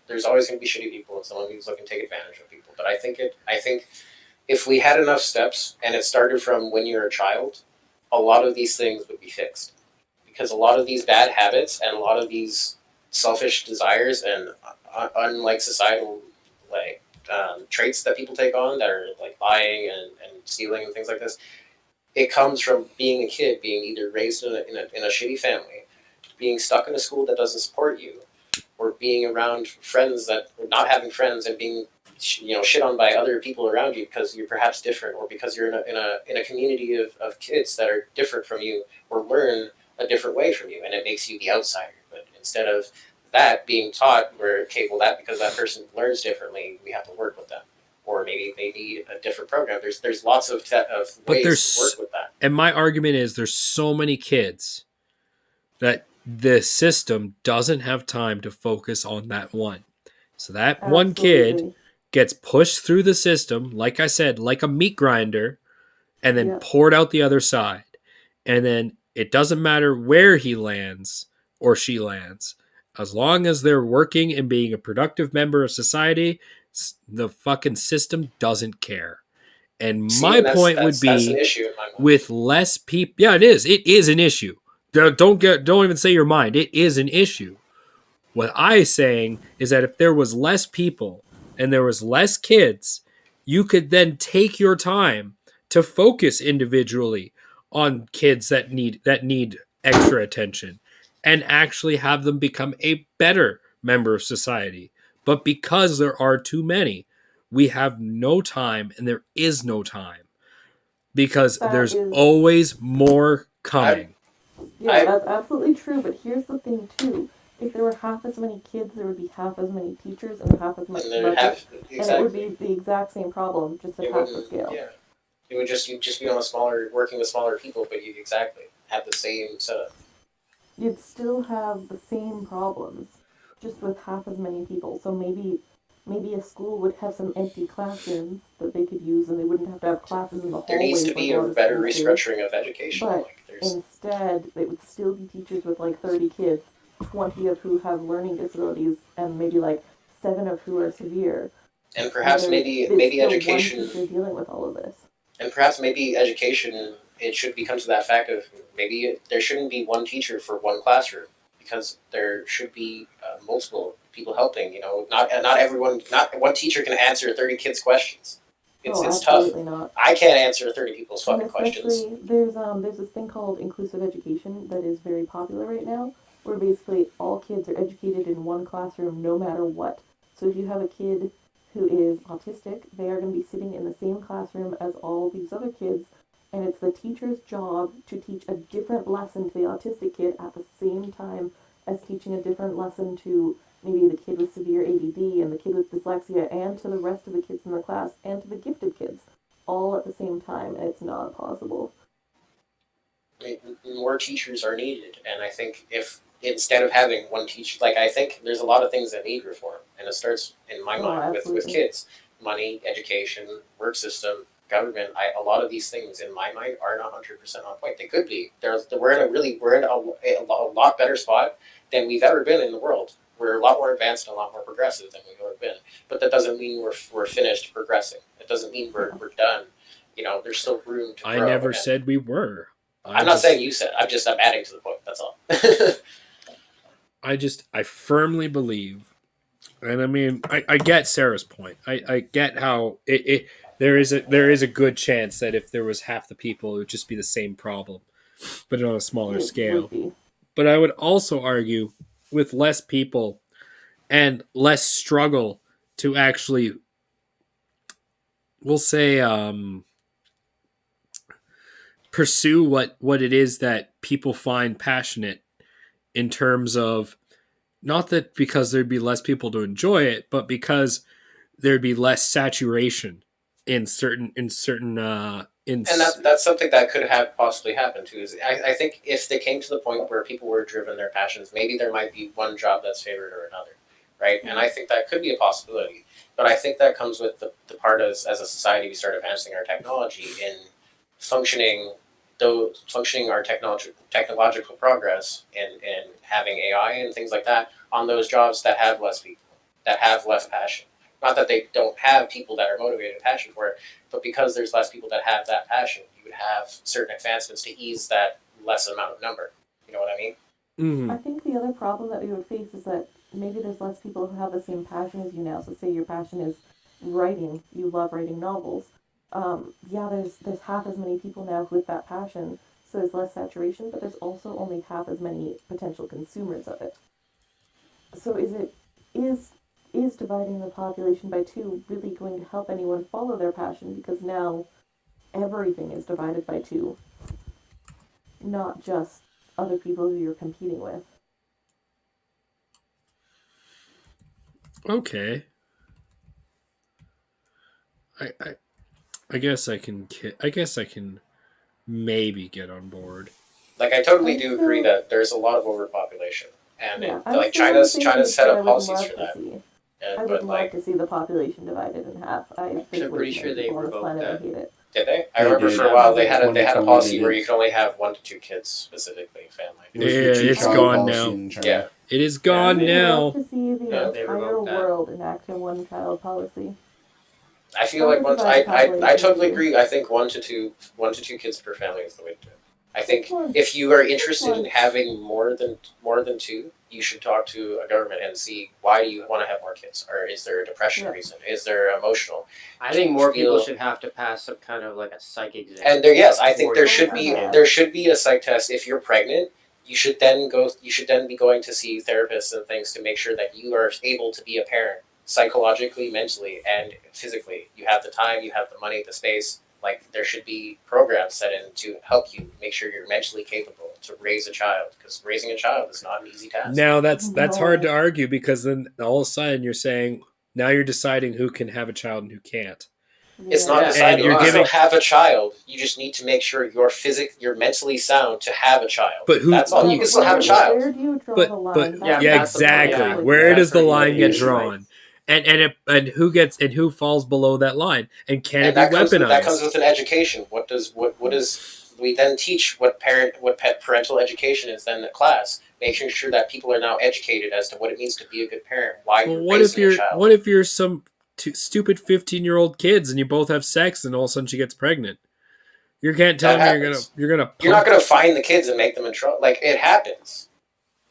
there's always going to be shitty people and someone who's looking to take advantage of people. But I think if we had enough steps and it started from when you're a child, a lot of these things would be fixed, because a lot of these bad habits and a lot of these selfish desires and unlike societal traits that people take on that are like lying and stealing and things like this. It comes from being a kid, being either raised in a shitty family, being stuck in a school that doesn't support you, or being around friends that not having friends and being shit on by other people around you because you're perhaps different, or because you're in a community of kids that are different from you or learn a different way from you, and it makes you the outsider. But instead of that being taught, where because that person learns differently, we have to work with them. Or maybe they need a different program. There's lots of ways to work with that. And my argument is there's so many kids that the system doesn't have time to focus on that one. So that one kid gets pushed through the system, like I said, like a meat grinder, and then poured out the other side. And then it doesn't matter where he lands or she lands. As long as they're working and being a productive member of society, the fucking system doesn't care. And my point would be, an issue in my mind. With less people, yeah, it is. It is an issue. Don't even say your mind. It is an issue. What I'm saying is that if there was less people and there was less kids, you could then take your time to focus individually on kids that need extra attention and actually have them become a better member of society. But because there are too many, we have no time, and there is no time because there's always more coming. That's absolutely true, but here's the thing too. If there were half as many kids, there would be half as many teachers and half as much budget, and it would be the exact same problem, just at half the scale. Yeah, it would you'd just be on working with smaller people, but you'd have the same setup. You'd still have the same problems, just with half as many people. So maybe a school would have some empty classrooms that they could use, and they wouldn't have to have classes in the hallways. There needs to be a better restructuring of education. But instead, they would still be teachers with like 30 kids, 20 of who have learning disabilities, and maybe like 7 of who are severe. And perhaps maybe education. One teacher dealing with all of this. And perhaps maybe education, it should become to that fact of maybe there shouldn't be one teacher for one classroom, because there should be multiple people helping. Not one teacher can answer 30 kids' questions. It's tough. Not. I can't answer 30 people's fucking questions. There's this thing called inclusive education that is very popular right now, where basically all kids are educated in one classroom no matter what. So if you have a kid who is autistic, they are going to be sitting in the same classroom as all these other kids, and it's the teacher's job to teach a different lesson to the autistic kid at the same time as teaching a different lesson to maybe the kid with severe ADD and the kid with dyslexia and to the rest of the kids in the class and to the gifted kids all at the same time, and it's not possible. More teachers are needed, and I think if instead of having one teacher, like I think there's a lot of things that need reform, and it starts in my mind with kids, money, education, work system, government. A lot of these things in my mind are not 100% on point. They could be. We're in a lot better spot than we've ever been in the world. We're a lot more advanced and a lot more progressive than we've ever been. But that doesn't mean we're finished progressing. It doesn't mean we're done. There's still room to grow. I never said we were. I'm not saying you said. I'm adding to the point. That's all. I firmly believe, and I mean, I get Sarah's point. I get how there is a good chance that if there was half the people, it would just be the same problem, but on a smaller scale. But I would also argue with less people and less struggle to actually, we'll say, pursue what it is that people find passionate, in terms of, not that because there'd be less people to enjoy it, but because there'd be less saturation in certain and that's something that could have possibly happened too. Is I think if they came to the point where people were driven their passions, maybe there might be one job that's favored or another, right? And I think that could be a possibility. But I think that comes with the part as a society we start advancing our technology in functioning our technological progress and having AI and things like that on those jobs that have less people, that have less passion. Not that they don't have people that are motivated and passionate for it, but because there's less people that have that passion, you would have certain advancements to ease that less amount of number. You know what I mean? Mm-hmm. I think the other problem that we would face is that maybe there's less people who have the same passion as you now. So say your passion is writing, you love writing novels. There's half as many people now with that passion, so there's less saturation, but there's also only half as many potential consumers of it. So is dividing the population by two really going to help anyone follow their passion? Because now everything is divided by two, not just other people who you're competing with. Okay. I guess I can maybe get on board. Like I totally do agree that there's a lot of overpopulation, and like China's set up policies for that. I would love to see the population divided in half. I'm pretty sure they revoked that. Did they? I remember for a while they had a policy where you could only have 1 to 2 kids specifically, family. It's gone now. Yeah, it is gone now. I'd love to see the entire world enact a one-child policy. I feel like I totally agree. I think 1 to 2 kids per family is the way to do it. I think if you are interested in having more than 2, you should talk to a government and see why do you want to have more kids, or is there a depression reason? Is there emotional? I think more people should have to pass some kind of like a psych exam. And I think there should be a psych test if you're pregnant. You should then be going to see therapists and things to make sure that you are able to be a parent psychologically, mentally, and physically. You have the time, you have the money, the space. Like there should be programs set in to help you make sure you're mentally capable to raise a child, because raising a child is not an easy task. Now that's hard to argue, because then all of a sudden you're saying now you're deciding who can have a child and who can't. It's not deciding. You still have a child. You just need to make sure you're mentally sound to have a child. But that's all. You can still have a child. Where do you draw the line? Exactly. Where does the line get drawn? And who falls below that line? And can it be weaponized? That comes with an education. We then teach what parental education is then in class, making sure that people are now educated as to what it means to be a good parent. Why you're raising a child. What if you're some stupid 15-year-old kids and you both have sex and all of a sudden she gets pregnant? You can't tell me you're gonna. You're not gonna find the kids and make them in trouble. Like it happens,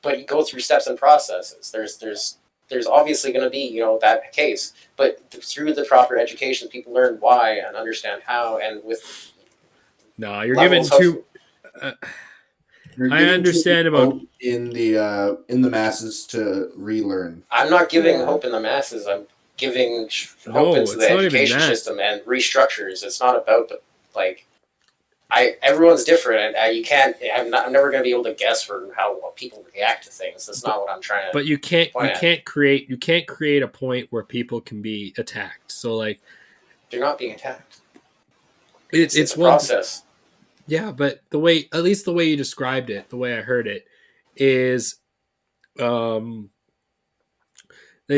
but you go through steps and processes. There's obviously going to be, that case, but through the proper education, people learn why and understand how, and with. No, you're giving too. I understand about in the masses to relearn. I'm not giving hope in the masses. I'm giving No, hope into it's the not even education that. system and restructures. It's not about the like. Everyone's different, and you can't. I'm never going to be able to guess for how people react to things. That's not what I'm trying to. But you can't point at. create a point where people can be attacked. So like They're not being attacked. it's It's a one process. yeah, but the way, at least the way you described it, the way I heard it, is that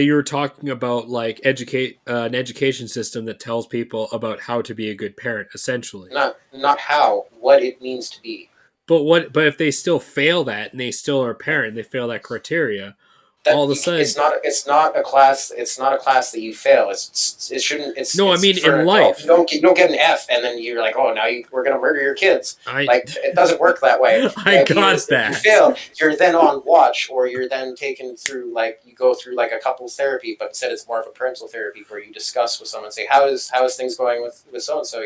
you were talking about like an education system that tells people about how to be a good parent, essentially. Not how, what it means to be. But if they still fail that and they still are a parent, they fail that criteria, all of a sudden it's not a class that you fail. It shouldn't. No, I mean in life. You don't get an F and then you're like, oh, now we're gonna murder your kids. It doesn't work that way. I got that. If you fail, you're then on watch, or you're then taken through you go through like a couples therapy, but instead it's more of a parental therapy where you discuss with someone, say how is things going with so and so.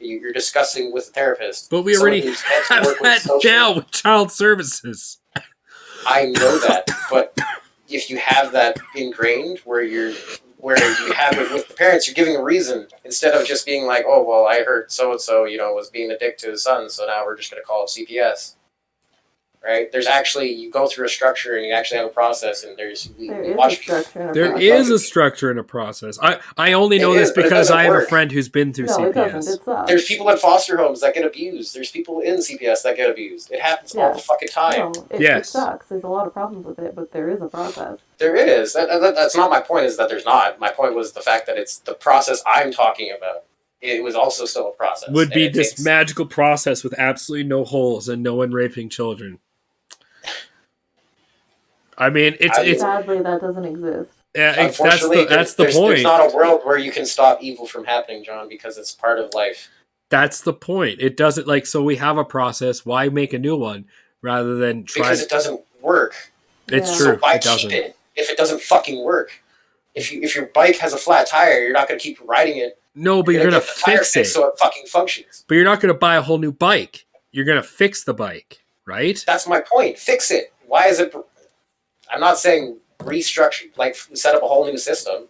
You're discussing with the therapist. But we already have that now with child services. I know that, but if you have that ingrained where you have it with the parents, you're giving a reason instead of just being like, oh, well, I heard so-and-so, was being a dick to his son, so now we're just going to call it CPS. Right? There's actually, you go through a structure and you actually have a process, and there is a structure and a process. I only know this because I have a friend who's been through CPS. It doesn't. It sucks. There's people in foster homes that get abused. There's people in CPS that get abused. It happens all the fucking time. No, it sucks. There's a lot of problems with it, but there is a process. There is. That's not my point, is that there's not. My point was the fact that it's the process I'm talking about. It was also still a process. Would be this magical process with absolutely no holes and no one raping children. I mean, it's sadly that doesn't exist. Yeah, that's the point. There's not a world where you can stop evil from happening, John, because it's part of life. That's the point. It doesn't so we have a process. Why make a new one rather than try? Because it doesn't work. It's true. So why keep it if it doesn't fucking work? If your bike has a flat tire, you're not going to keep riding it. No, but you're going to fix it so it fucking functions. But you're not going to buy a whole new bike. You're going to fix the bike, right? That's my point. Fix it. Why is it? I'm not saying restructure, set up a whole new system.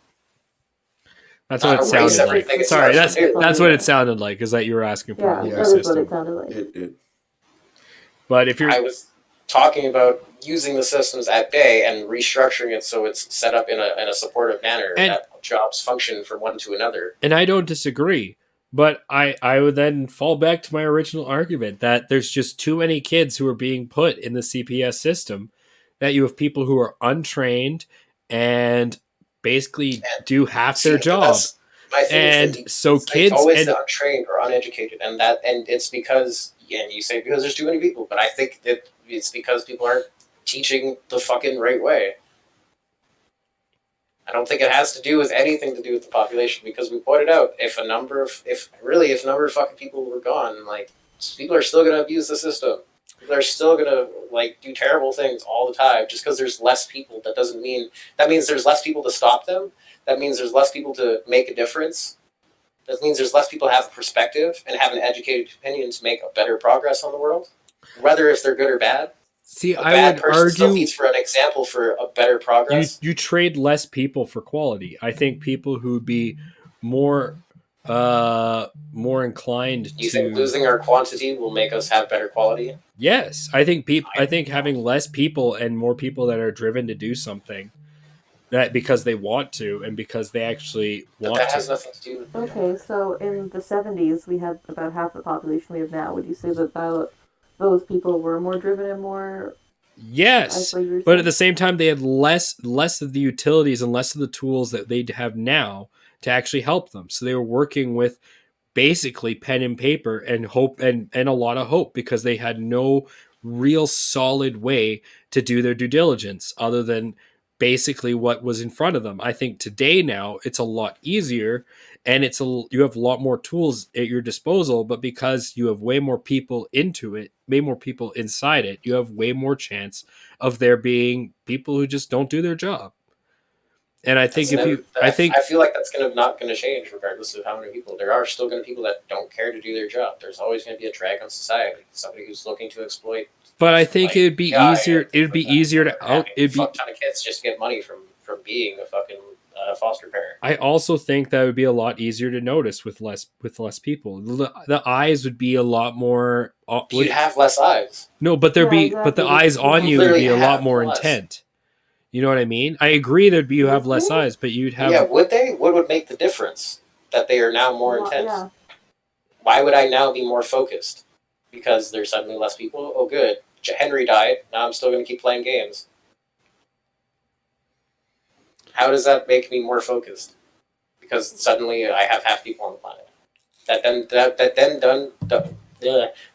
That's what it sounded like. Sorry, that's what it sounded like. Is that you were asking for a new system? What it sounded like. But if you're, I was talking about using the systems at bay and restructuring it so it's set up in a supportive manner that jobs function from one to another. And I don't disagree. But I would then fall back to my original argument that there's just too many kids who are being put in the CPS system, that you have people who are untrained and basically do half their job. And so kids always untrained or uneducated, and it's because, and you say because there's too many people, but I think that it's because people aren't teaching the fucking right way. I don't think it has to do with anything to do with the population, because we pointed out if a number of fucking people were gone, people are still going to abuse the system. People are still going to do terrible things all the time. Just because there's less people, that means there's less people to stop them. That means there's less people to make a difference. That means there's less people to have a perspective and have an educated opinion to make a better progress on the world, whether if they're good or bad. See, I would argue still needs for an example for a better progress. You trade less people for quality. I think people who would be more inclined you think losing our quantity will make us have better quality? Yes, I think having less people and more people that are driven to do something, that because they want to and because they actually want to. That has nothing to do with it. Okay, so in the 70s we had about half the population we have now. Would you say that those people were more driven and more? Yes, but at the same time they had less of the utilities and less of the tools that they have now to actually help them. So they were working with basically pen and paper and hope and a lot of hope, because they had no real solid way to do their due diligence other than basically what was in front of them. I think today now it's a lot easier, and you have a lot more tools at your disposal, but because you have way more people into it, way more people inside it, you have way more chance of there being people who just don't do their job. And I think I feel like that's not going to change regardless of how many people. There are still going to be people that don't care to do their job. There's always going to be a drag on society. Somebody who's looking to exploit. But I think it'd be easier. It'd be easier to fuck ton of kids just get money from being a fucking a foster parent. I also think that would be a lot easier to notice with less people. The eyes would be a lot more. You'd have less eyes. No, but there'd Yeah, be but the exactly. eyes on You you would literally be a lot have more less. intent. You know what I mean? I agree that you have less Would they? eyes, but you'd have. Yeah, would they? What would make the difference? That they are now more intense. Yeah. Why would I now be more focused? Because there's suddenly less people? Oh, good. Henry died. Now I'm still going to keep playing games. How does that make me more focused? Because suddenly I have half people on the planet.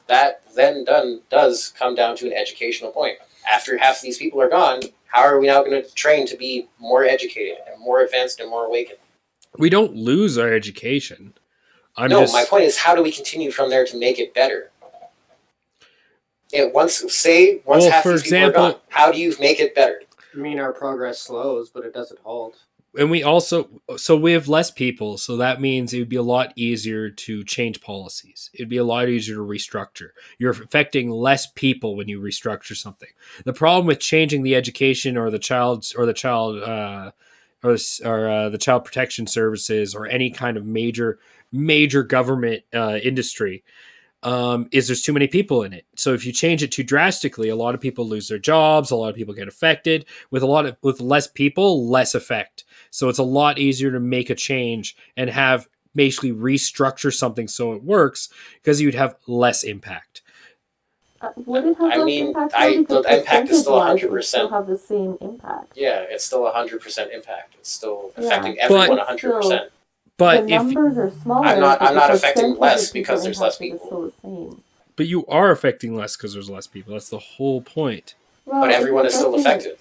That then does come down to an educational point. After half these people are gone, how are we now going to train to be more educated and more advanced and more awakened? We don't lose our education. My point is, how do we continue from there to make it better? Once half for these people are example- gone, how do you make it better? I mean, our progress slows, but it doesn't halt. And we also, so we have less people, so that means it would be a lot easier to change policies. It'd be a lot easier to restructure. You're affecting less people when you restructure something. The problem with changing the education or the child protection services or any kind of major government industry is there's too many people in it. So if you change it too drastically, a lot of people lose their jobs, a lot of people get affected. With less people, less effect. So it's a lot easier to make a change and have basically restructure something so it works because you'd have less impact. Would it have I less mean, impact? the impact is still percentage-wise, it would 100%. still have the same impact. Yeah, it's still 100% impact. It's still Yeah. affecting everyone But- 100%. But the if numbers are smaller. I'm not but the affecting percentage less of people because there's less impacted is people. Still the same. but you are affecting less because there's less people. That's the whole point. Well, But if everyone you're is still affecting- affected.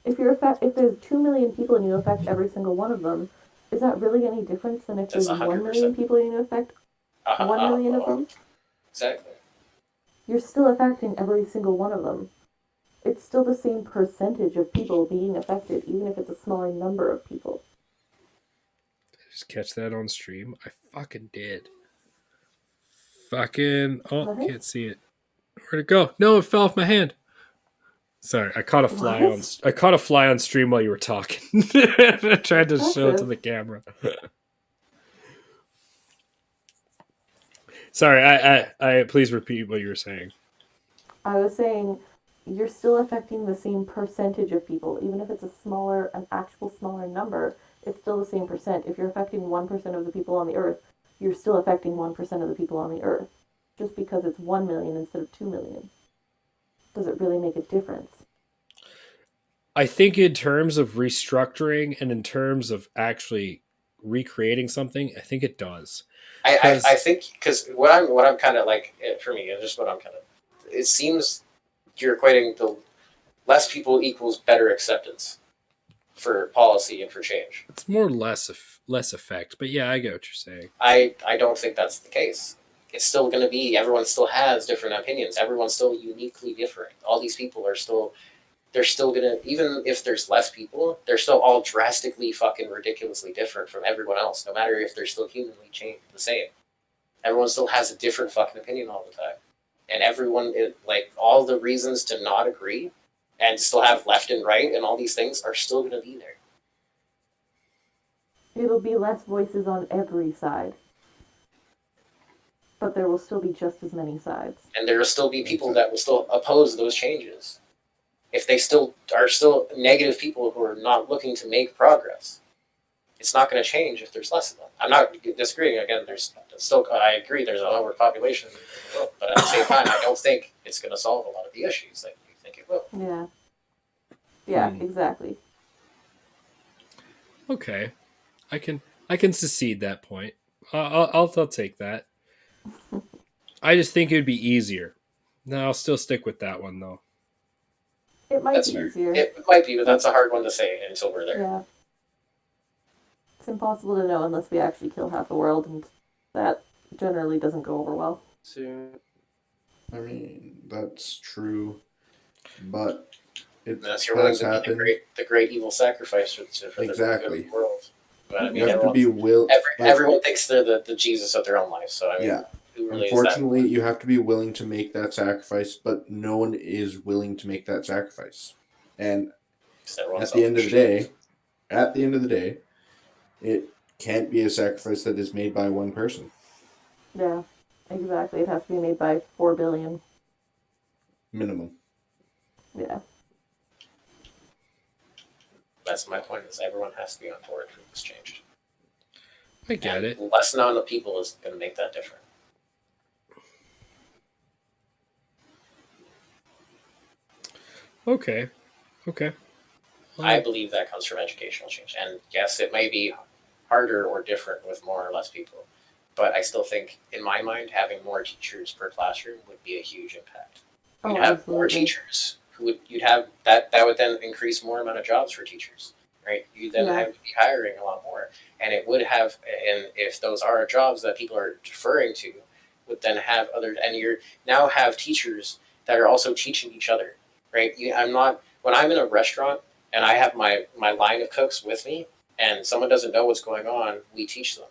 If there's 2 million people and you affect every single one of them, is that really any difference than if That's there's 1 million 100%. people and you affect 1 million of them? Exactly. You're still affecting every single one of them. It's still the same percentage of people being affected, even if it's a smaller number of people. Just catch that on stream. I fucking did. Fucking. Oh, What? can't see it. Where'd it go? No, it fell off my hand. Sorry, I caught a fly What? on. I caught a fly on stream while you were talking. I tried to show it to Impressive. the camera. Sorry, I please repeat what you were saying. I was saying you're still affecting the same percentage of people, even if it's an actual smaller number. It's still the same percent. If you're affecting 1% of the people on the earth, you're still affecting 1% of the people on the earth. Just because it's 1 million instead of 2 million. Does it really make a difference? I think in terms of restructuring and in terms of actually recreating something, I think it does. I think because what I'm kind of like for me, and just what I'm kind of, it seems you're equating the less people equals better acceptance for policy and for change. It's more less effect, but yeah, I get what you're saying. I don't think that's the case. It's still going to be, everyone still has different opinions. Everyone's still uniquely different. All these people are still, they're still going to, even if there's less people, they're still all drastically fucking ridiculously different from everyone else, no matter if they're still humanly the same. Everyone still has a different fucking opinion all the time. And everyone, like, all the reasons to not agree and still have left and right and all these things are still going to be there. It'll be less voices on every side. But there will still be just as many sides. And there will still be people that will still oppose those changes. If they still are negative people who are not looking to make progress, it's not going to change if there's less of them. I'm not disagreeing. Again, I agree there's an overpopulation in the world, but at the same time, I don't think it's going to solve a lot of the issues that you think it will. Yeah. Yeah, exactly. Okay, I can secede that point. I'll take that. I just think it would be easier. No, I'll still stick with that one though. It might That's be fair. easier. It might be, but that's a hard one to say until we're there. Yeah. It's impossible to know unless we actually kill half the world, and that generally doesn't go over well. Soon. I mean, that's true, but it Unless you're willing has to be happened. the great evil sacrifice for the Exactly. good of the world. But I mean, You have to be everyone thinks they're the Jesus of their own life. So I mean, Yeah. who really Unfortunately, is that? you have to be willing to make that sacrifice, but no one is willing to make that sacrifice. And Everyone's at the end of the selfish. day, It can't be a sacrifice that is made by one person. Yeah, exactly. It has to be made by 4 billion. Minimum. Yeah. That's my point. Is everyone has to be on board for this change. I get it. Less amount of people is going to make that difference. Okay. I believe that comes from educational change. And yes, it may be harder or different with more or less people. But I still think, in my mind, having more teachers per classroom would be a huge impact. You'd have more absolutely. teachers who would you'd have that would then increase more amount of jobs for teachers, right? You then have to be hiring a lot more, and it would have, and if those are jobs that people are deferring to, would then have other, and you're now have teachers that are also teaching each other, right? I'm not when I'm in a restaurant and I have my line of cooks with me, and someone doesn't know what's going on, we teach them.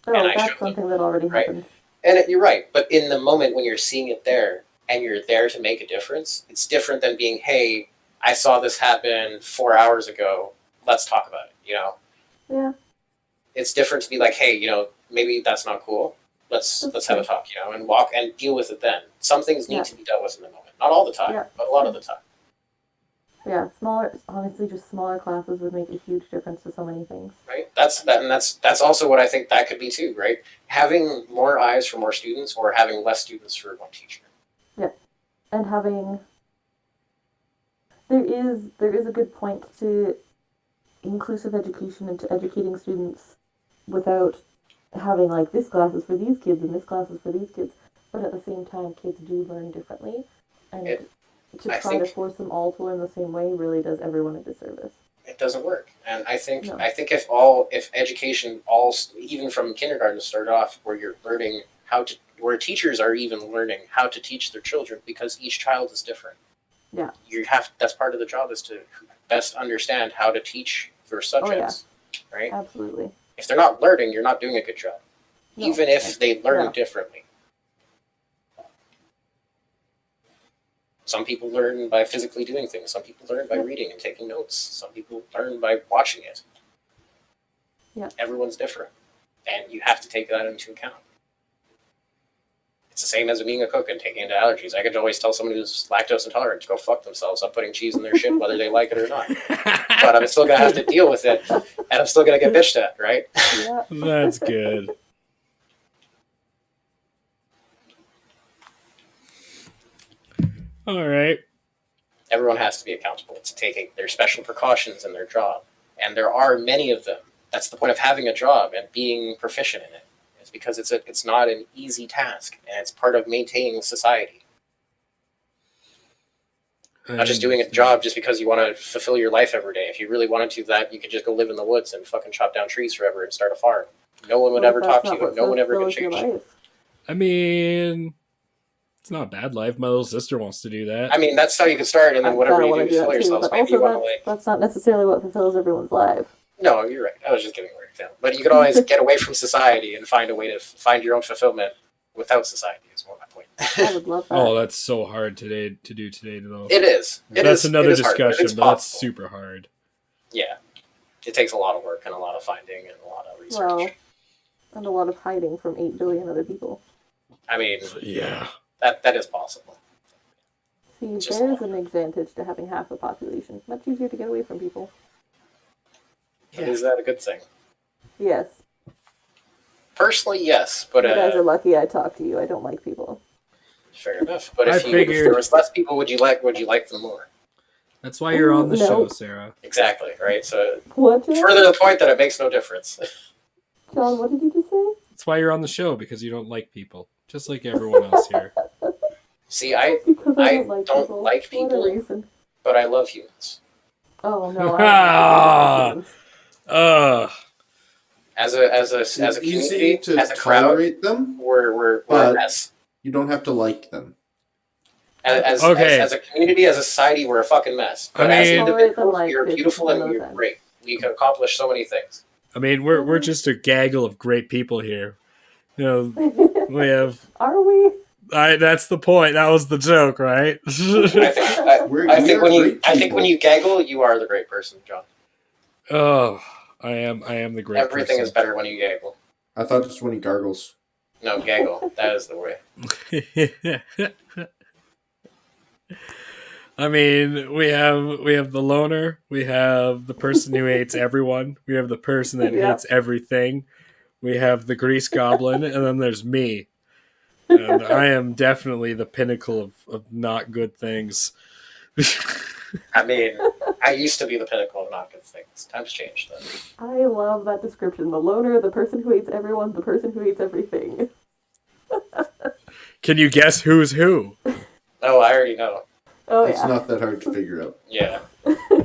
Oh, And I that's show something that already right? happens. And you're right, but in the moment when you're seeing it there and you're there to make a difference, it's different than being, hey, I saw this happen 4 hours ago. Let's talk about it. Yeah. It's different to be like, hey, maybe that's not cool. Let's have a talk, and walk and deal with it then. Some things need to be dealt with in the moment, not all the time, but a lot of the time. Yeah, honestly, just smaller classes would make a huge difference to so many things. Right. That's also what I think that could be too. Right. Having more eyes for more students, or having less students for one teacher. Yeah, and there is a good point to inclusive education and to educating students without having like this class is for these kids and this class is for these kids, but at the same time, kids do learn differently, and to try to force them all to learn the same way really does everyone a disservice. It doesn't work, and I think No. if education even from kindergarten started off where you're learning where teachers are even learning how to teach their children, because each child is different. Yeah. That's part of the job, is to best understand how to teach your subjects. Right. Absolutely. If they're not learning, you're not doing a good job, No. even if they learn differently. Some people learn by physically doing things. Some people learn by reading and taking notes. Some people learn by watching it. Yeah. Everyone's different, and you have to take that into account. It's the same as being a cook and taking into allergies. I could always tell somebody who's lactose intolerant to go fuck themselves. I'm putting cheese in their shit whether they like it or not. But I'm still going to have to deal with it, and I'm still going to get bitched at, right? Yeah. That's good. All right. Everyone has to be accountable to taking their special precautions in their job. And there are many of them. That's the point of having a job and being proficient in it. It's because it's not an easy task, and it's part of maintaining society. Not just doing a job just because you want to fulfill your life every day. If you really wanted to, you could just go live in the woods and fucking chop down trees forever and start a farm. No one would ever talk to you, and no one ever could change you. I mean, it's not a bad life. My little sister wants to do that. I mean, that's how you can start, and then whatever you do to fulfill yourselves, maybe you want to that's not necessarily what fulfills everyone's life. No, you're right. I was just giving a weird example. But you can always get away from society and find a way to find your own fulfillment without society, is more my point. I would love that. Oh, that's so hard to do today, though. It is. That's another discussion, hard, but that's super hard. Yeah. It takes a lot of work and a lot of finding and a lot of research. Well, and a lot of hiding from 8 billion other people. I mean, yeah. That is possible. See, there's an advantage to having half the population. Much easier to get away from people. Yeah. Is that a good thing? Yes. Personally, yes, but you guys are lucky I talk to you. I don't like people. Fair enough. But if there was less people, would you like them more? That's why you're on the show, Sarah. Exactly, right? So what, John? Further the point that it makes no difference. John, what did you just say? That's why you're on the show, because you don't like people. Just like everyone else here. See, I don't like people, but I love humans. Oh no! I don't like As a community, to as a crowd, tolerate them, we're a mess. You don't have to like them. As a community, as a society, we're a fucking mess. But as individuals, you're beautiful and you're great. We can accomplish so many things. I mean, we're just a gaggle of great people here. You know, we have. Are we? That's the point. That was the joke, right? I think when you gaggle, you are the great person, John. Oh, I am the great Everything is person. better when you gaggle. I thought it's when he gargles. No, gaggle. That is the way. I mean, we have the loner, we have the person who hates everyone, we have the person that Yeah. hates everything, we have the grease goblin, and then there's me. And I am definitely the pinnacle of not good things. I mean, I used to be the pinnacle of not good things. Times changed, though. I love that description. The loner, the person who hates everyone, the person who hates everything. Can you guess who's who? Oh, I already know. Oh It's yeah. not that hard to figure out. Yeah.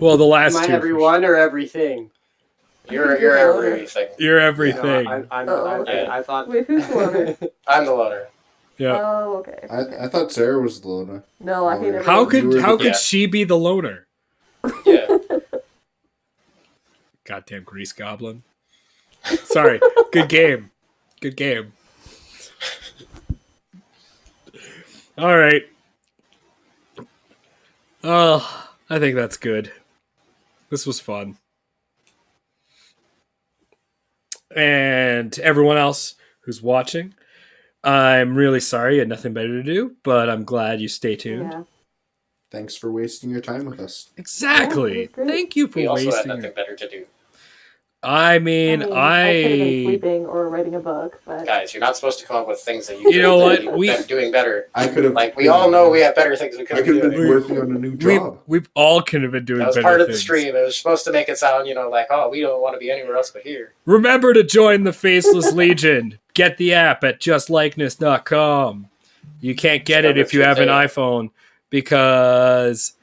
Well, the Am last I two. everyone or everything? You're You're the loner. everything. You're No, everything. Okay. I thought. Wait, who's the loner? I'm the loner. Yeah. Oh, okay. I thought Sarah was the loner. No, I hate everyone. How You were could Yeah. she be the loner? Yeah. Goddamn grease goblin. Sorry. Good game. Good game. All right. Oh, I think that's good. This was fun. And everyone else who's watching, I'm really sorry you had nothing better to do, but I'm glad you stay tuned. Yeah. Thanks for wasting your time with us. Exactly. Yeah, it was great. Thank you for We also had wasting nothing it. better to do. I mean, I could have been I sleeping or writing a book, but Guys, you're not supposed to come up with things that you You know what? could We- be doing better. I could have. Like, we all know we have better things we could I have could been have been doing. working on a new job. we've all kind of been doing That was better part of the things. stream. It was supposed to make it sound, like, oh, we don't want to be anywhere else but here. Remember to join the Faceless Legion. Get the app at justlikeness.com. You can't get it if you have an iPhone because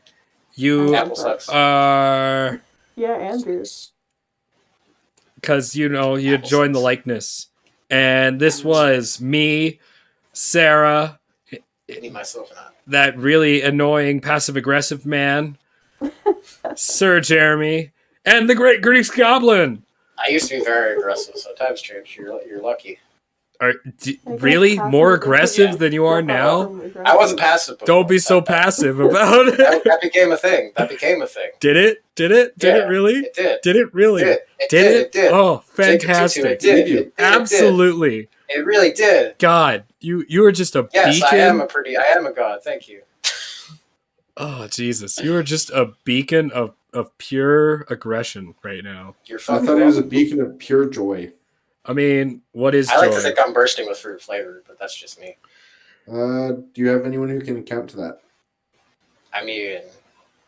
you Apple sucks. are yeah, Andrew. because you join the likeness. And this was me, Sarah, I need myself an app. that really annoying passive aggressive man, Sir Jeremy, and the Great Grease Goblin. I used to be very aggressive, so times change. You're lucky. Are I guess really passive more aggressive aggressive yeah. than you are now? I wasn't passive before. Don't be so That- passive about it. That became a thing. Did it? Did it Yeah, really? It did. Did it really? It did. Did it? It did. Oh, Take it to fantastic! It did. It did. Absolutely. It really did. God, you are just a Yes, beacon. I am a god. Thank you. Oh Jesus, you are just a beacon of pure aggression right now. You're I fucking thought it was a welcome. beacon of pure joy. I mean, what is I like to joy? think I'm bursting with fruit flavor, but that's just me. Do you have anyone who can count to that? I mean,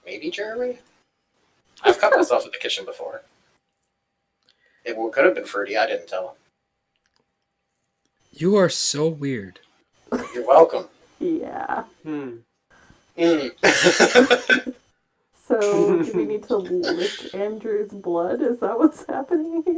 maybe Jeremy? I've cut myself in the kitchen before. It could have been fruity. I didn't tell You are so weird. him. You're welcome. Yeah. Mm. So, do we need to lick Andrew's blood? Is that what's happening here?